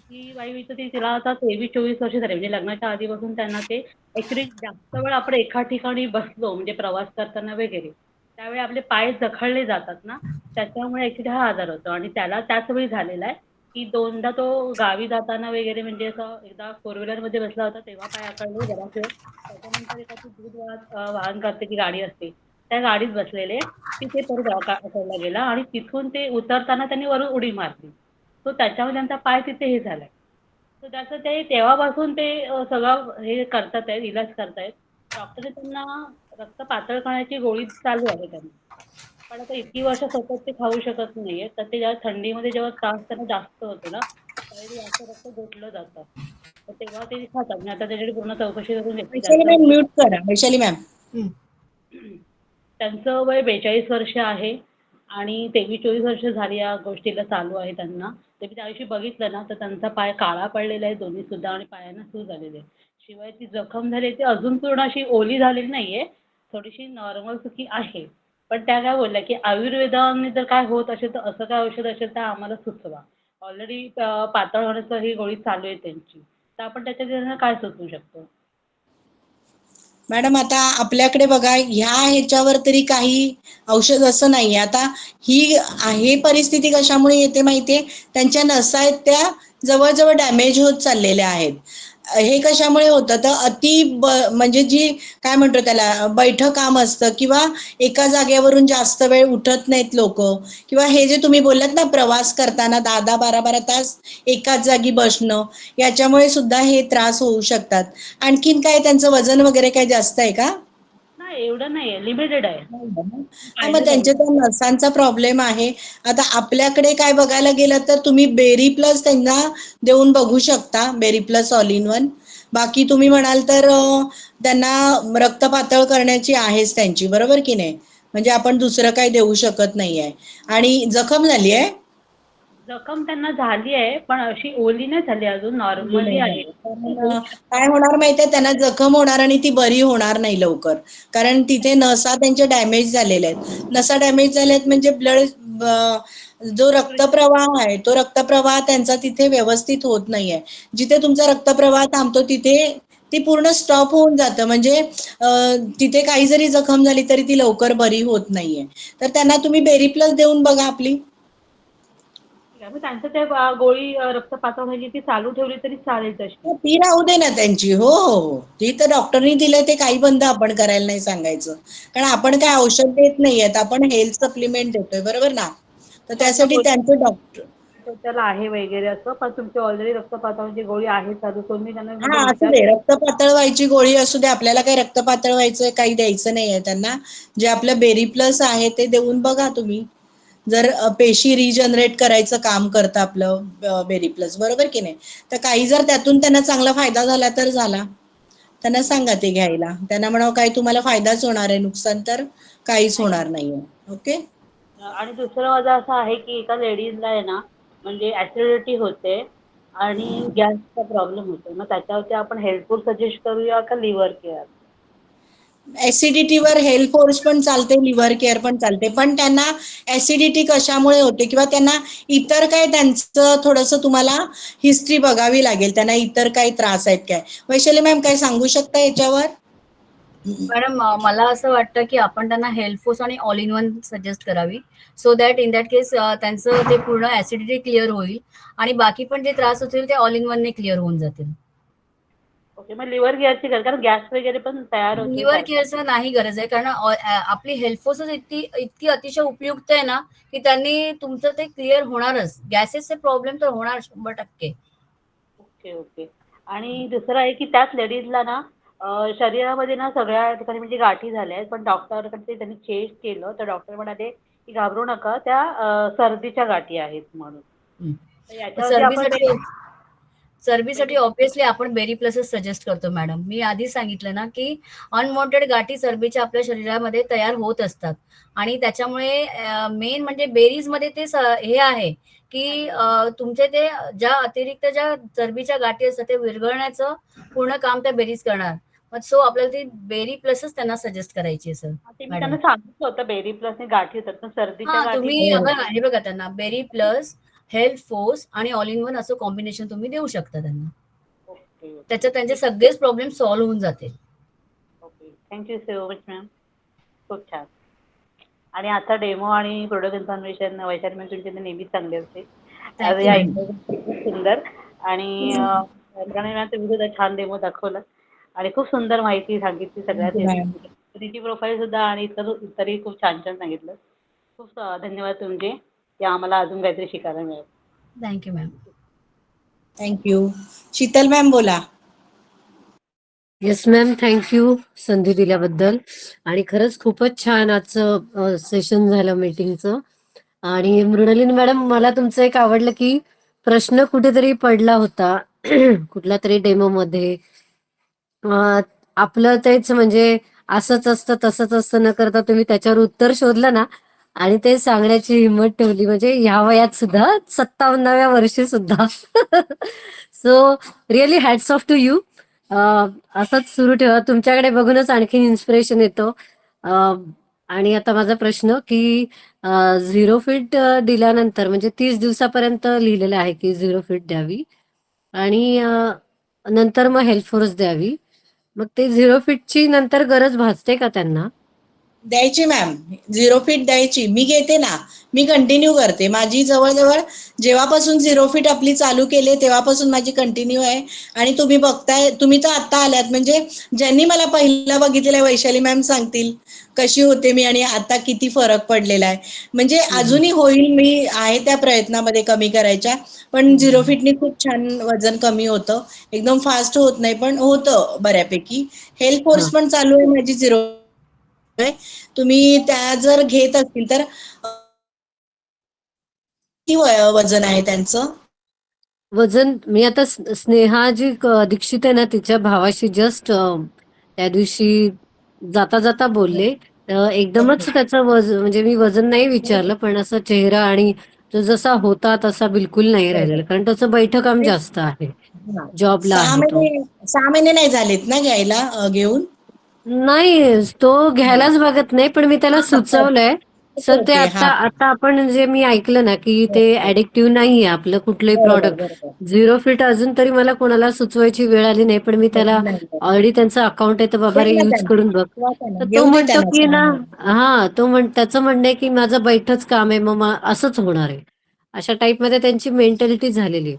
ती बाई विचारते तिला आता 23-24 वर्ष झाली म्हणजे लग्नाच्या आधीपासून त्यांना ते ॲक्च्युली जास्त वेळ आपण एका ठिकाणी बसलो म्हणजे प्रवास करताना वगैरे, त्यावेळी आपले पाय जखडले जातात ना, त्याच्यामुळे ॲक्च्युली हा आजार होतो आणि त्याला त्याच वेळी झालेला आहे, की 2दा तो गावी जाताना वगैरे म्हणजे असं एकदा फोर व्हीलरमध्ये बसला होता तेव्हा पाय आखडले जराच वेळ. त्याच्यानंतर एका ती दूध वाहन करते ती गाडी असते, त्या गाडीत बसलेले. तिथे परत आखडला गेला आणि तिथून ते उतरताना त्यांनी वरून उडी मारली. तो त्याच्यामुळे त्यांचा पाय तिथे हे झालाय. तर त्याचं ते तेव्हापासून ते सगळं हे करतात आहेत, इलाज करतायत. डॉक्टरने त्यांना रक्त पातळ करण्याची गोळी चालू आहे त्यांना. पण आता इतकी वर्ष सतत ते खाऊ शकत नाहीये. तर ते जेव्हा थंडीमध्ये जेव्हा त्रास त्यांना जास्त होतो ना, त्यावेळी जास्त रक्त गोठलं जातं. तर तेव्हा ते खातात. मी आता त्याच्याकडे पूर्ण चौकशी करून घेतली. वैशाली त्यांचं मॅम वय म्यूट करा. वैशाली मॅम. त्यांचं वय 42 वर्ष आहे आणि 23-24 वर्ष झाली या गोष्टीला चालू आहे त्यांना. ते मी त्या दिवशी बघितलं ना, तर त्यांचा पाय काळा पडलेला आहे दोन्ही सुद्धा आणि पायांना सूज झालेली आहे. शिवाय ती जखम झाली ती अजून पूर्ण अशी ओली झालेली नाहीये. थोडीशी नॉर्मल सुकी आहे. पण त्या काय बोलल्या, की आयुर्वेदाने जर काय होत असेल, तर असं काय औषध असेल तर आम्हाला सुचवा. ऑलरेडी पातळ होण्याचं ही गोळी चालू आहे त्यांची. तर आपण त्याच्यात काय सुचवू शकतो? मॅडम आता आपल्याकडे बघा ह्या ह्याच्यावर तरी काही औषध असं नाहीये. आता ही आहे परिस्थिती कशामुळे येते माहितीये? त्यांच्या नसा आहेत त्या जवळजवळ डॅमेज होत चाललेल्या आहेत. हे कशामुळे होतं तर म्हणजे जी काय म्हणतो त्याला बैठं काम असतं किंवा एका जागेवरून जास्त वेळ उठत नाहीत लोक किंवा हे जे तुम्ही बोललात ना प्रवास करताना 10-10, 12-12 तास एकाच जागी बसणं, याच्यामुळे सुद्धा हे त्रास होऊ शकतात. आणखीन काय त्यांचं वजन वगैरे काय जास्त आहे का? नाही एवढं नाहीये, लिमिटेड आहे. हा, मग पाहिलं त्यांच्या जाईल. त्या नसांचा प्रॉब्लेम आहे. आता आपल्याकडे काय बघायला गेलं तर तुम्ही बेरी प्लस त्यांना देऊन बघू शकता. Berry plus all in one. बाकी तुम्ही म्हणाल तर त्यांना रक्त पातळ करण्याची आहेच त्यांची, बरोबर की नाही? म्हणजे आपण दुसरं काही देऊ शकत नाहीये. आणि जखम झाली आहे? जखम त्यांना झाली आहे, पण अशी ओली नाही झाली अजून, नॉर्मली आहे. कारण काय होणार माहितीये त्यांना जखम होणार आणि ती बरी होणार नाही लवकर. कारण तिथे नसा त्यांच्या डॅमेज झालेल्या आहेत. नसा डॅमेज झाल्या आहेत म्हणजे ब्लड जो रक्तप्रवाह आहे तो रक्तप्रवाह त्यांचा तिथे व्यवस्थित होत नाहीये. जिथे तुमचा रक्तप्रवाह थांबतो तिथे ती पूर्ण स्टॉप होऊन जातं. म्हणजे तिथे काही जरी जखम झाली तरी ती लवकर बरी होत नाहीये. तर त्यांना तुम्ही बेरी प्लस देऊन बघा आपली. मग त्यांचं ते गोळी रक्त पातळ व्हायची ती चालू ठेवली तरी चालेल तशी. ती राहू दे ना त्यांची. हो हो हो. ती तर डॉक्टरनी दिलंय ते काही बंद आपण करायला नाही सांगायचं. कारण आपण काय औषध देत नाहीयेत, आपण हेल्थ सप्लिमेंट देतोय, बरोबर ना? तर त्यांना त्यासाठी त्यांचे डॉक्टर त्याला आहे वगैरे असं, पण तुमची ऑलरेडी रक्त पातळाची गोळी आहे चालू, तो मी त्यांना म्हणजे हा असू विचार. दे, रक्त पातळ व्हायची गोळी असू दे. आपल्याला काही रक्त पातळ व्हायचं काही द्यायचं नाहीये त्यांना. जे आपलं बेरी प्लस आहे ते देऊन बघा तुम्ही. जर पेशी रिजनरेट करायचं काम करतं आपलं बेरी प्लस, बरोबर की नाही? तर काही जर त्यातून त्यांना चांगला फायदा झाला तर झाला. त्यांना सांगा ते घ्यायला. त्यांना म्हणावं काही तुम्हाला फायदाच होणार आहे, नुकसान तर काहीच होणार नाहीये. ओके. आणि दुसरं माझं असं आहे की एका लेडीजला आहे ना म्हणजे ऍसिडिटी होते आणि गॅसचा प्रॉब्लेम होतो. मग त्याच्यावरती आपण हेल्थ फूड सजेस्ट करूया का लिव्हर केअर? ऍसिडिटीवर हेल्थ फोर्स पण चालते, लिव्हर केअर पण चालते, पण त्यांना ऍसिडिटी कशामुळे होते किंवा त्यांना इतर काय त्यांचं थोडंसं तुम्हाला हिस्ट्री बघावी लागेल, त्यांना इतर काही त्रास आहेत काय. वैशाली मॅम काय सांगू शकता याच्यावर? मॅडम मला असं वाटतं की आपण त्यांना हेल्थफोस आणि ऑल इन वन सजेस्ट करावी, सो दॅट इन दॅट केस त्यांचं ते पूर्ण ऍसिडिटी क्लिअर होईल आणि बाकी पण जे त्रास होतील ते ऑल इन वन ने क्लिअर होऊन जातील. ओके, मग लिव्हर केअरची गरज, कारण गॅस वगैरे पण तयार होते लिव्हर सारखं. केअरचं नाही गरज आहे, कारण आपली हेल्थफोसच इतकी इतकी अतिशय उपयुक्त आहे ना की त्यांनी तुमचं ते क्लिअर होणारच. गॅसेसचे प्रॉब्लेम तर होणार 100%. Okay okay. आणि दुसरं आहे की त्याच लेडीजला ना शरीरामध्ये ना सगळ्या ठिकाणी म्हणजे गाठी झाल्या आहेत, पण डॉक्टरकडे त्यांनी चेक केलं तर डॉक्टर म्हणाले की घाबरू नका, त्या सर्दीच्या गाठी आहेत म्हणून. तर याच्यावरती आपण चरबीसाठी चरबीसाठी ऑब्व्हियसली आपण बेरी प्लसच सजेस्ट करतो मॅडम. मी आधीच सांगितलं ना की अनवॉन्टेड गाठी चरबीच्या आपल्या शरीरामध्ये तयार होत असतात आणि त्याच्यामुळे मेन म्हणजे बेरीजमध्ये ते हे आहे की तुमचे ते ज्या अतिरिक्त ज्या चरबीच्या गाठी असतात ते विरघळण्याचं पूर्ण काम त्या बेरीज करणार. मग सो आपल्याला ती बेरी प्लसच त्यांना सजेस्ट करायची आहे सर ते मी मॅडम. त्यांना सांगितलं होतं बेरी प्लसने गाठी होतात, पण सर्दीच्या हा गाठी. तुम्ही बघा हे बघा त्यांना बेरी प्लस हेल्थ फोर्स आणि ऑल इन वन असं कॉम्बिनेशन तुम्ही देऊ शकता त्यांना. Okay okay. त्याच्यात त्यांचे सगळेच प्रॉब्लेम सॉल्व्ह होऊन जाते. Okay, thank you so much ma'am, खूप छान. आणि आता डेमो आणि प्रोडक्ट इन्फॉर्मेशन वैशाली मॅम तुमचे नेहमीच चांगले असते. थँक्यू या मॅम. इंटरव्ह्यू खूप सुंदर. आणि मॅम तुम्ही सुद्धा छान डेमो दाखवला आणि खूप सुंदर माहिती सांगितली थँक्यू मॅम. सगळ्यात प्रोफाईल सुद्धा आणि इतरही खूप छान छान सांगितलं. खूप धन्यवाद तुमचे, की आम्हाला अजून काहीतरी शिकायला मिळेल. Thank you ma'am. Thank you. Sheetal ma'am बोला. येस मॅम, थँक्यू संधी दिल्याबद्दल. आणि खरंच खूपच छान आजचं सेशन झालं मीटिंगचं. आणि मृणालिनी मॅडम, मला तुमचं एक आवडलं की प्रश्न कुठेतरी पडला होता कुठल्या तरी डेमोमध्ये. आपलं तेच म्हणजे असंच असतं तसंच असतं न करता तुम्ही त्याच्यावर उत्तर शोधलं ना आणि ते सांगण्याची हिंमत ठेवली, म्हणजे ह्या वयात सुद्धा 57व्या वर्षी सुद्धा. So really hats off to you. असंच सुरू ठेवा, तुमच्याकडे बघूनच आणखीन इन्स्पिरेशन येतो. आणि आता माझा प्रश्न की 0 फीट दिल्यानंतर म्हणजे 30 दिवसापर्यंत लिहिलेलं आहे की 0 फीट द्यावी आणि नंतर मग हेल्थ फोर्स द्यावी. मग ते 0 फीटची नंतर गरज भासते का त्यांना? द्यायची मॅम, 0 फीट द्यायची. मी घेते ना, मी कंटिन्यू करते. माझी जवळजवळ जेव्हापासून 0 फीट आपली चालू केली तेव्हापासून माझी कंटिन्यू आहे. आणि तुम्ही बघताय, तुम्ही तर आता आल्यात, म्हणजे ज्यांनी मला पहिला बघितलेलं आहे वैशाली मॅम सांगतील कशी होते मी आणि आता किती फरक पडलेला आहे. म्हणजे अजूनही होईल, मी आहे त्या प्रयत्नामध्ये कमी करायच्या. पण 0 फीटनी खूप छान वजन कमी होतं. एकदम फास्ट होत नाही पण होतं बऱ्यापैकी. हेल्थ हा. फोर्स पण चालू आहे माझी 0. तुम्ही त्या जर घेत असतील तर किती वजन आहे त्यांचं? वजन मी आता स्नेहा जी दीक्षित आहे ना तिच्या भावाशी जस्ट त्या दिवशी जाता जाता बोलले. एकदमच त्याचं वजन, म्हणजे मी वजन नाही विचारलं पण असं चेहरा आणि तो जसा होता तसा बिलकुल नाही राहिलेला, कारण त्याचं बैठकाम जास्त आहे, हा. जॉबला सहा आहे तो. महिने 6 महिने नाही झालेत ना घ्यायला घेऊन? नाही, तो घ्यायलाच बघत नाही, पण मी त्याला सुचवलंय. सर ते ओके. आता हा. आता आपण जे मी ऐकलं ना की ते ओके. ऍडिक्टिव्ह नाहीये आपलं कुठलंही बरोबर प्रॉडक्ट. बरोबर. 0 फीट अजून तरी मला कोणाला सुचवायची वेळ आली नाही, पण मी त्याला नाही. ऑलरेडी त्यांचं अकाउंट आहे तर बाबा रे द्या ना यूज त्यांना, करून बघ. द्या त्यांना, तर तो घेऊ दे म्हणतो त्यांना की 6 ना, महिने. त्याचं म्हणणं आहे की माझं बैठच काम आहे, मग असंच होणार आहे. अशा टाईपमध्ये त्यांची मेंटॅलिटी झालेली आहे.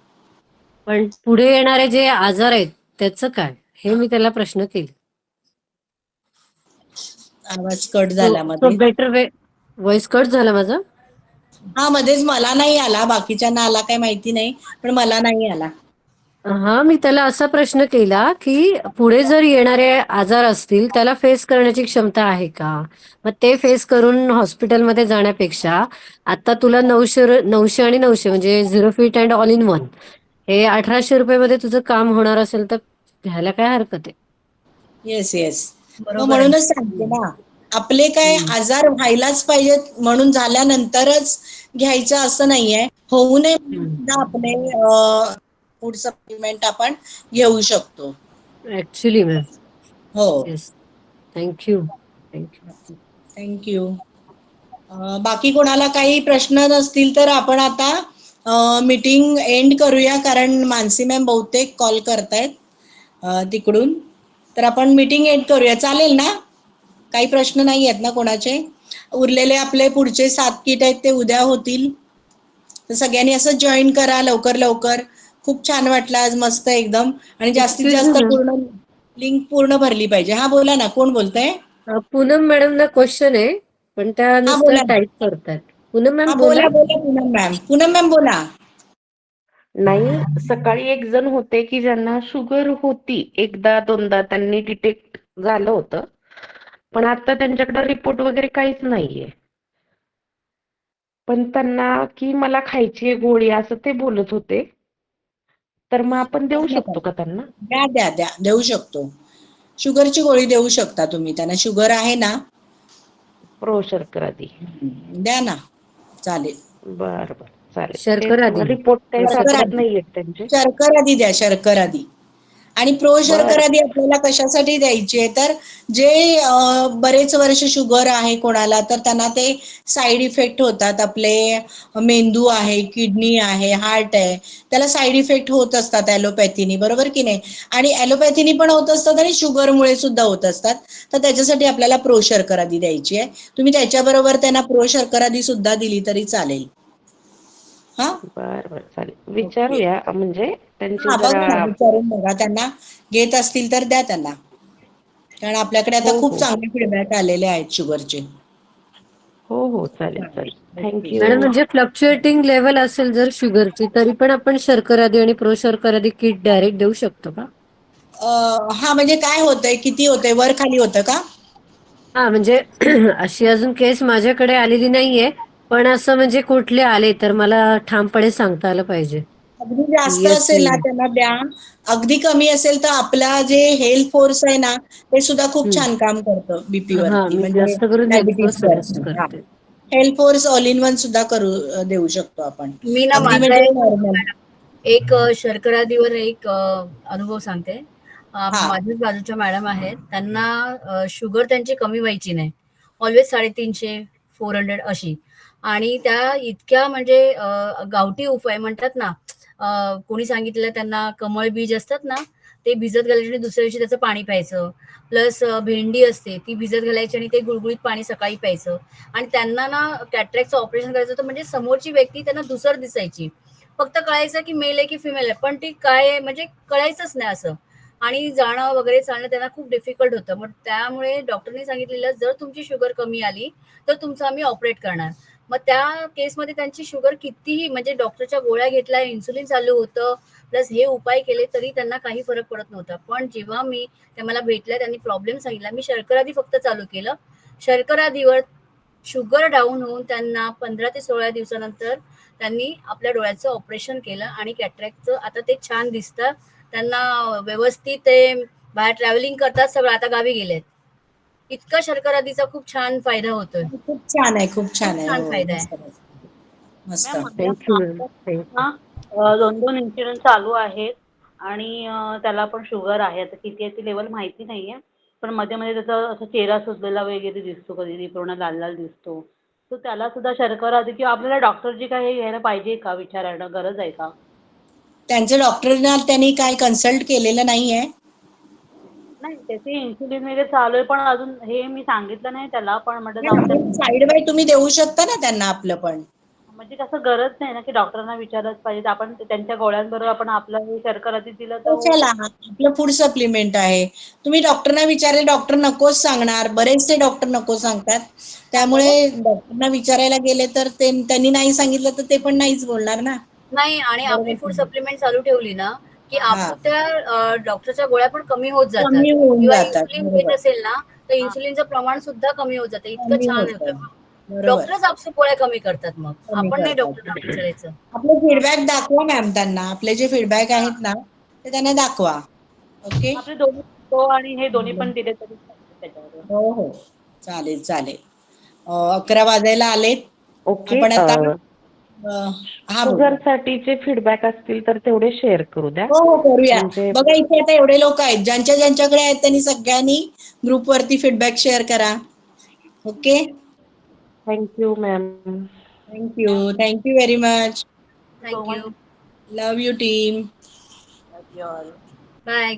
पण पुढे येणारे जे आजार आहेत त्याचं काय, हे मी त्याला प्रश्न केले. आवाज कट सो झाला सो मध्ये. Better way. व्हॉइस कट झाला माझा. हा, मध्येच मला नाही आला, बाकीच्यांना आला काय माहिती नाही, पण मला नाही आला. हा, मी त्याला असा प्रश्न केला की पुढे जर येणारे आजार असतील त्याला फेस करण्याची क्षमता आहे का. मग ते फेस करून हॉस्पिटलमध्ये जाण्यापेक्षा आता तुला 900 आणि 900 म्हणजे 0 feet and all in one हे 1800 रुपये तुझं काम होणार असेल तर घ्यायला काय हरकत आहे. Yes yes. मग बरोबर आहे. म्हणूनच सांगते ना, आपले काय हम्म. आजार व्हायलाच पाहिजेत म्हणून झाल्यानंतरच घ्यायचं असं नाहीये. होऊ नये म्हणून हम्म. सुद्धा आपले फूड सप्लिमेंट आपण घेऊ शकतो. Actually ma'am. हो, येस. थँक्यू. थँक्यू. बाकी कोणाला काही प्रश्न नसतील तर आपण आता मीटिंग एंड करूया, कारण मानसी मॅम बहुतेक कॉल करतायत तिकडून. तर आपण मीटिंग एंड करूया, चालेल ना? काही प्रश्न नाही आहेत ना कोणाचे? उरलेले आपले पुढचे 7 किट आहेत ते उद्या होतील. तर सगळ्यांनी असं जॉईन करा लवकर लवकर. खूप छान वाटलं आज, मस्त एकदम. आणि जास्तीत एक्सक्यूज जास्त मी मॅम. पूर्ण लिंक पूर्ण भरली पाहिजे. हा बोला ना, कोण बोलतंय? पूनम मॅडम ना क्वेश्चन आहे, पण त्या हा नुसतं बोला. टाईप करतात. पूनम हा मॅम बोला. बोला बोला पूनम मॅम. पूनम मॅम बोला. नाही, सकाळी एक जण होते की ज्यांना शुगर होती, एकदा दोनदा त्यांनी डिटेक्ट झालं होतं, पण आता त्यांच्याकडे रिपोर्ट वगैरे काहीच नाहीये. पण त्यांना की मला खायची आहे गोळी असं ते बोलत होते. तर मग आपण देऊ शकतो का त्यांना? द्या द्या द्या, देऊ शकतो. शुगरची गोळी देऊ शकता तुम्ही त्यांना. शुगर आहे ना? प्रो शर्करा आधी. द्या ना, चालेल. बरं बरं, चालेल. शर्करा तेच आधी. रिपोर्ट काही शर्करा सापडत आधी, नाहीयेत त्यांचे. शर्करा आधी द्या, शर्करा आधी. आणि प्रो बरं. शर्करा आधी आपल्याला कशासाठी द्यायची आहे, तर जे बरेच वर्ष शुगर आहे कोणाला, तर त्यांना ते साईड इफेक्ट होतात. आपले मेंदू आहे, किडनी आहे, हार्ट आहे, त्याला साईड इफेक्ट होत असतात ॲलोपॅथीनी, बरोबर की नाही? आणि ॲलोपॅथीनी पण होत असतात आणि शुगरमुळे सुद्धा होत असतात. तर त्याच्यासाठी आपल्याला प्रो शर्करा आधी द्यायची आहे. तुम्ही त्याच्याबरोबर त्यांना प्रो शर्करा आधी सुद्धा दिली तरी चालेल. हा, बरं बरं, चालेल. ओके. विचारूया म्हणजे त्यांची हा, बघा ना, जरा. विचारून बघा त्यांना. घेत असतील तर द्या त्यांना, कारण आपल्याकडे आता हो खूप हो चांगले फीडबॅक आलेले आहेत शुगरचे. हो हो, चालेल चालेल. ओके. Madam thank you. म्हणजे फ्लक्च्युएटिंग लेवल असेल जर शुगरची, तरी पण आपण शर्करा आधी आणि प्रो शर्करा आधी किट डायरेक्ट देऊ शकतो का? हा, म्हणजे काय होतंय, किती होतंय, वर खाली होतं का? हा म्हणजे अशी अजून केस माझ्याकडे आलेली नाहीये, पण असं म्हणजे कुठले आले तर मला ठामपणे सांगता आलं पाहिजे अगदी की जास्त येस असेल ना त्यांना द्या. अगदी कमी असेल तर आपला जे हेल्थ फोर्स आहे ना, ते सुद्धा खूप छान काम करतं बीपी हा वरती, मी म्हणजे जास्त करून हेल्थ डायबिटीस सजेस्ट वरती. हा, करते. Health force all in one सुद्धा देऊ शकतो आपण. मी ना अगदी माझा म्हणजे नॉर्मल. एक शर्करादीवर एक अनुभव सांगते. हा, माझ्याच बाजूच्या मॅडम आहेत, त्यांना शुगर त्यांची कमी व्हायची नाही. ऑलवेज 350 400 अशी. आणि त्या इतक्या म्हणजे गावठी उपाय म्हणतात ना, कोणी सांगितलं त्यांना कमळ बीज असतात ना, ते भिजत घालायचे आणि दुसऱ्या दिवशी त्याचं पाणी प्यायचं. प्लस भेंडी असते ती भिजत घालायची आणि ते गुळगुळीत पाणी सकाळी प्यायचं. आणि त्यांना ना कॅटरॅक्टचं ऑपरेशन करायचं होतं, म्हणजे समोरची व्यक्ती त्यांना दुसर दिसायची. फक्त कळायचं की मेल आहे की फिमेल आहे, पण ती काय आहे म्हणजे कळायचंच नाही असं. आणि जाणं वगैरे चालणं त्यांना खूप डिफिकल्ट होतं. मग त्यामुळे डॉक्टरनी सांगितलेलं, जर तुमची शुगर कमी आली तर तुमचं आम्ही ऑपरेट करणार. मग त्या केसमध्ये त्यांची शुगर कितीही म्हणजे डॉक्टरच्या गोळ्या घेतल्या, इन्सुलिन चालू होतं, प्लस हे उपाय केले तरी त्यांना काही फरक पडत नव्हता. पण जेव्हा त्या मला भेटल्या, त्यांनी प्रॉब्लेम सांगितला, मी शर्करादी फक्त चालू केलं. शर्करादीवर शुगर डाऊन होऊन त्यांना 15 ते 16 दिवसानंतर त्यांनी आपल्या डोळ्याचं ऑपरेशन केलं आणि कॅटरॅक्टचं आता ते छान दिसतं. त्यांना व्यवस्थित ते बाहेर ट्रॅव्हलिंग करतात, सगळं आता गावी गेलेत. इतका शर्करादीचा खूप छान फायदा होतोय. खूप छान आहे, खूप छान खूप आहे. छान हो, फायदा आहे. मस्त मस्त. मस्त. मॅम माझ्या थँक्यू मॅम. थँक्यू. ना 2-2 इन्शुरन्स चालू आहेत आणि त्याला पण शुगर आहे. आता किती आहे ती लेवल माहिती नाहीये. पण मध्ये-मध्ये त्याचा असा चेहरा सुजलेला वगैरे दिसतो, कधी पूर्ण लाल-लाल दिसतो. तर त्याला सुद्धा शर्करा आधी किंवा आपल्याला डॉक्टरची काही घ्यायला पाहिजे का, विचारणं गरज आहे का? त्यांच्या डॉक्टरना त्यांनी काय कन्सल्ट केलेलं नाहीये? नाही, त्याचे इन्सुलिन वगैरे चालू आहे, पण अजून हे मी सांगितलं नाही त्याला. पण म्हटलं नाही, जाऊन आपण साईड बाय तुम्ही देऊ शकता ना त्यांना आपलं पण. म्हणजे कसं गरज नाही ना, की डॉक्टरांना विचारलंच पाहिजे. आपण त्यांच्या गोळ्यांबरोबर आपण आपलं हे शर्करा आधी दिलं तर होऊ कशाला? शकतं. आपलं फूड सप्लिमेंट आहे. तुम्ही डॉक्टरना विचारले, डॉक्टर नकोच सांगणार. बरेचसे डॉक्टर नको सांगतात. त्यामुळे डॉक्टरना विचारायला गेले तर त्यांनी नाही सांगितलं तर ते पण नाहीच बोलणार ना. नाही, आणि आपली बरोबर की फूड नाही? सप्लिमेंट चालू ठेवली ना, की हा, त्या डॉक्टरच्या गोळ्या पण कमी होत जातात. कमी होऊन किंवा जातात. इन्सुलिन घेत बरोबर. असेल ना, तर हां. इन्सुलिनचं प्रमाण सुद्धा कमी होत जातं. इतकं कमी छान होतं. होतं. बरोबर. डॉक्टरच आपल्या गोळ्या कमी करतात मग. कमी आपण नाही करतात. डॉक्टरला विचारायचं. आपले फीडबॅक दाखवा मॅम त्यांना. आपले जे फीडबॅक आहेत ना, ते त्यांना दाखवा. ओके? आपले दोन्ही तो आणि हे दोन्ही पण दिले तरी चालतील त्याच्यावर. हो, हो. चालेल, चालेल. 11 वाजायला आलेत. ओके. आपण आता हा बोला. शुगरसाठीचे फीडबॅक असतील तर तेवढे शेअर करू द्या. हो करूया. म्हणजे बघा इथे आता एवढे लोक आहेत, ज्यांच्याकडे आहेत त्यांनी सगळ्यांनी ग्रुपवरती फीडबॅक शेअर करा. Okay, thank you ma'am. Thank you very much. Thank you. Love you team. Bye.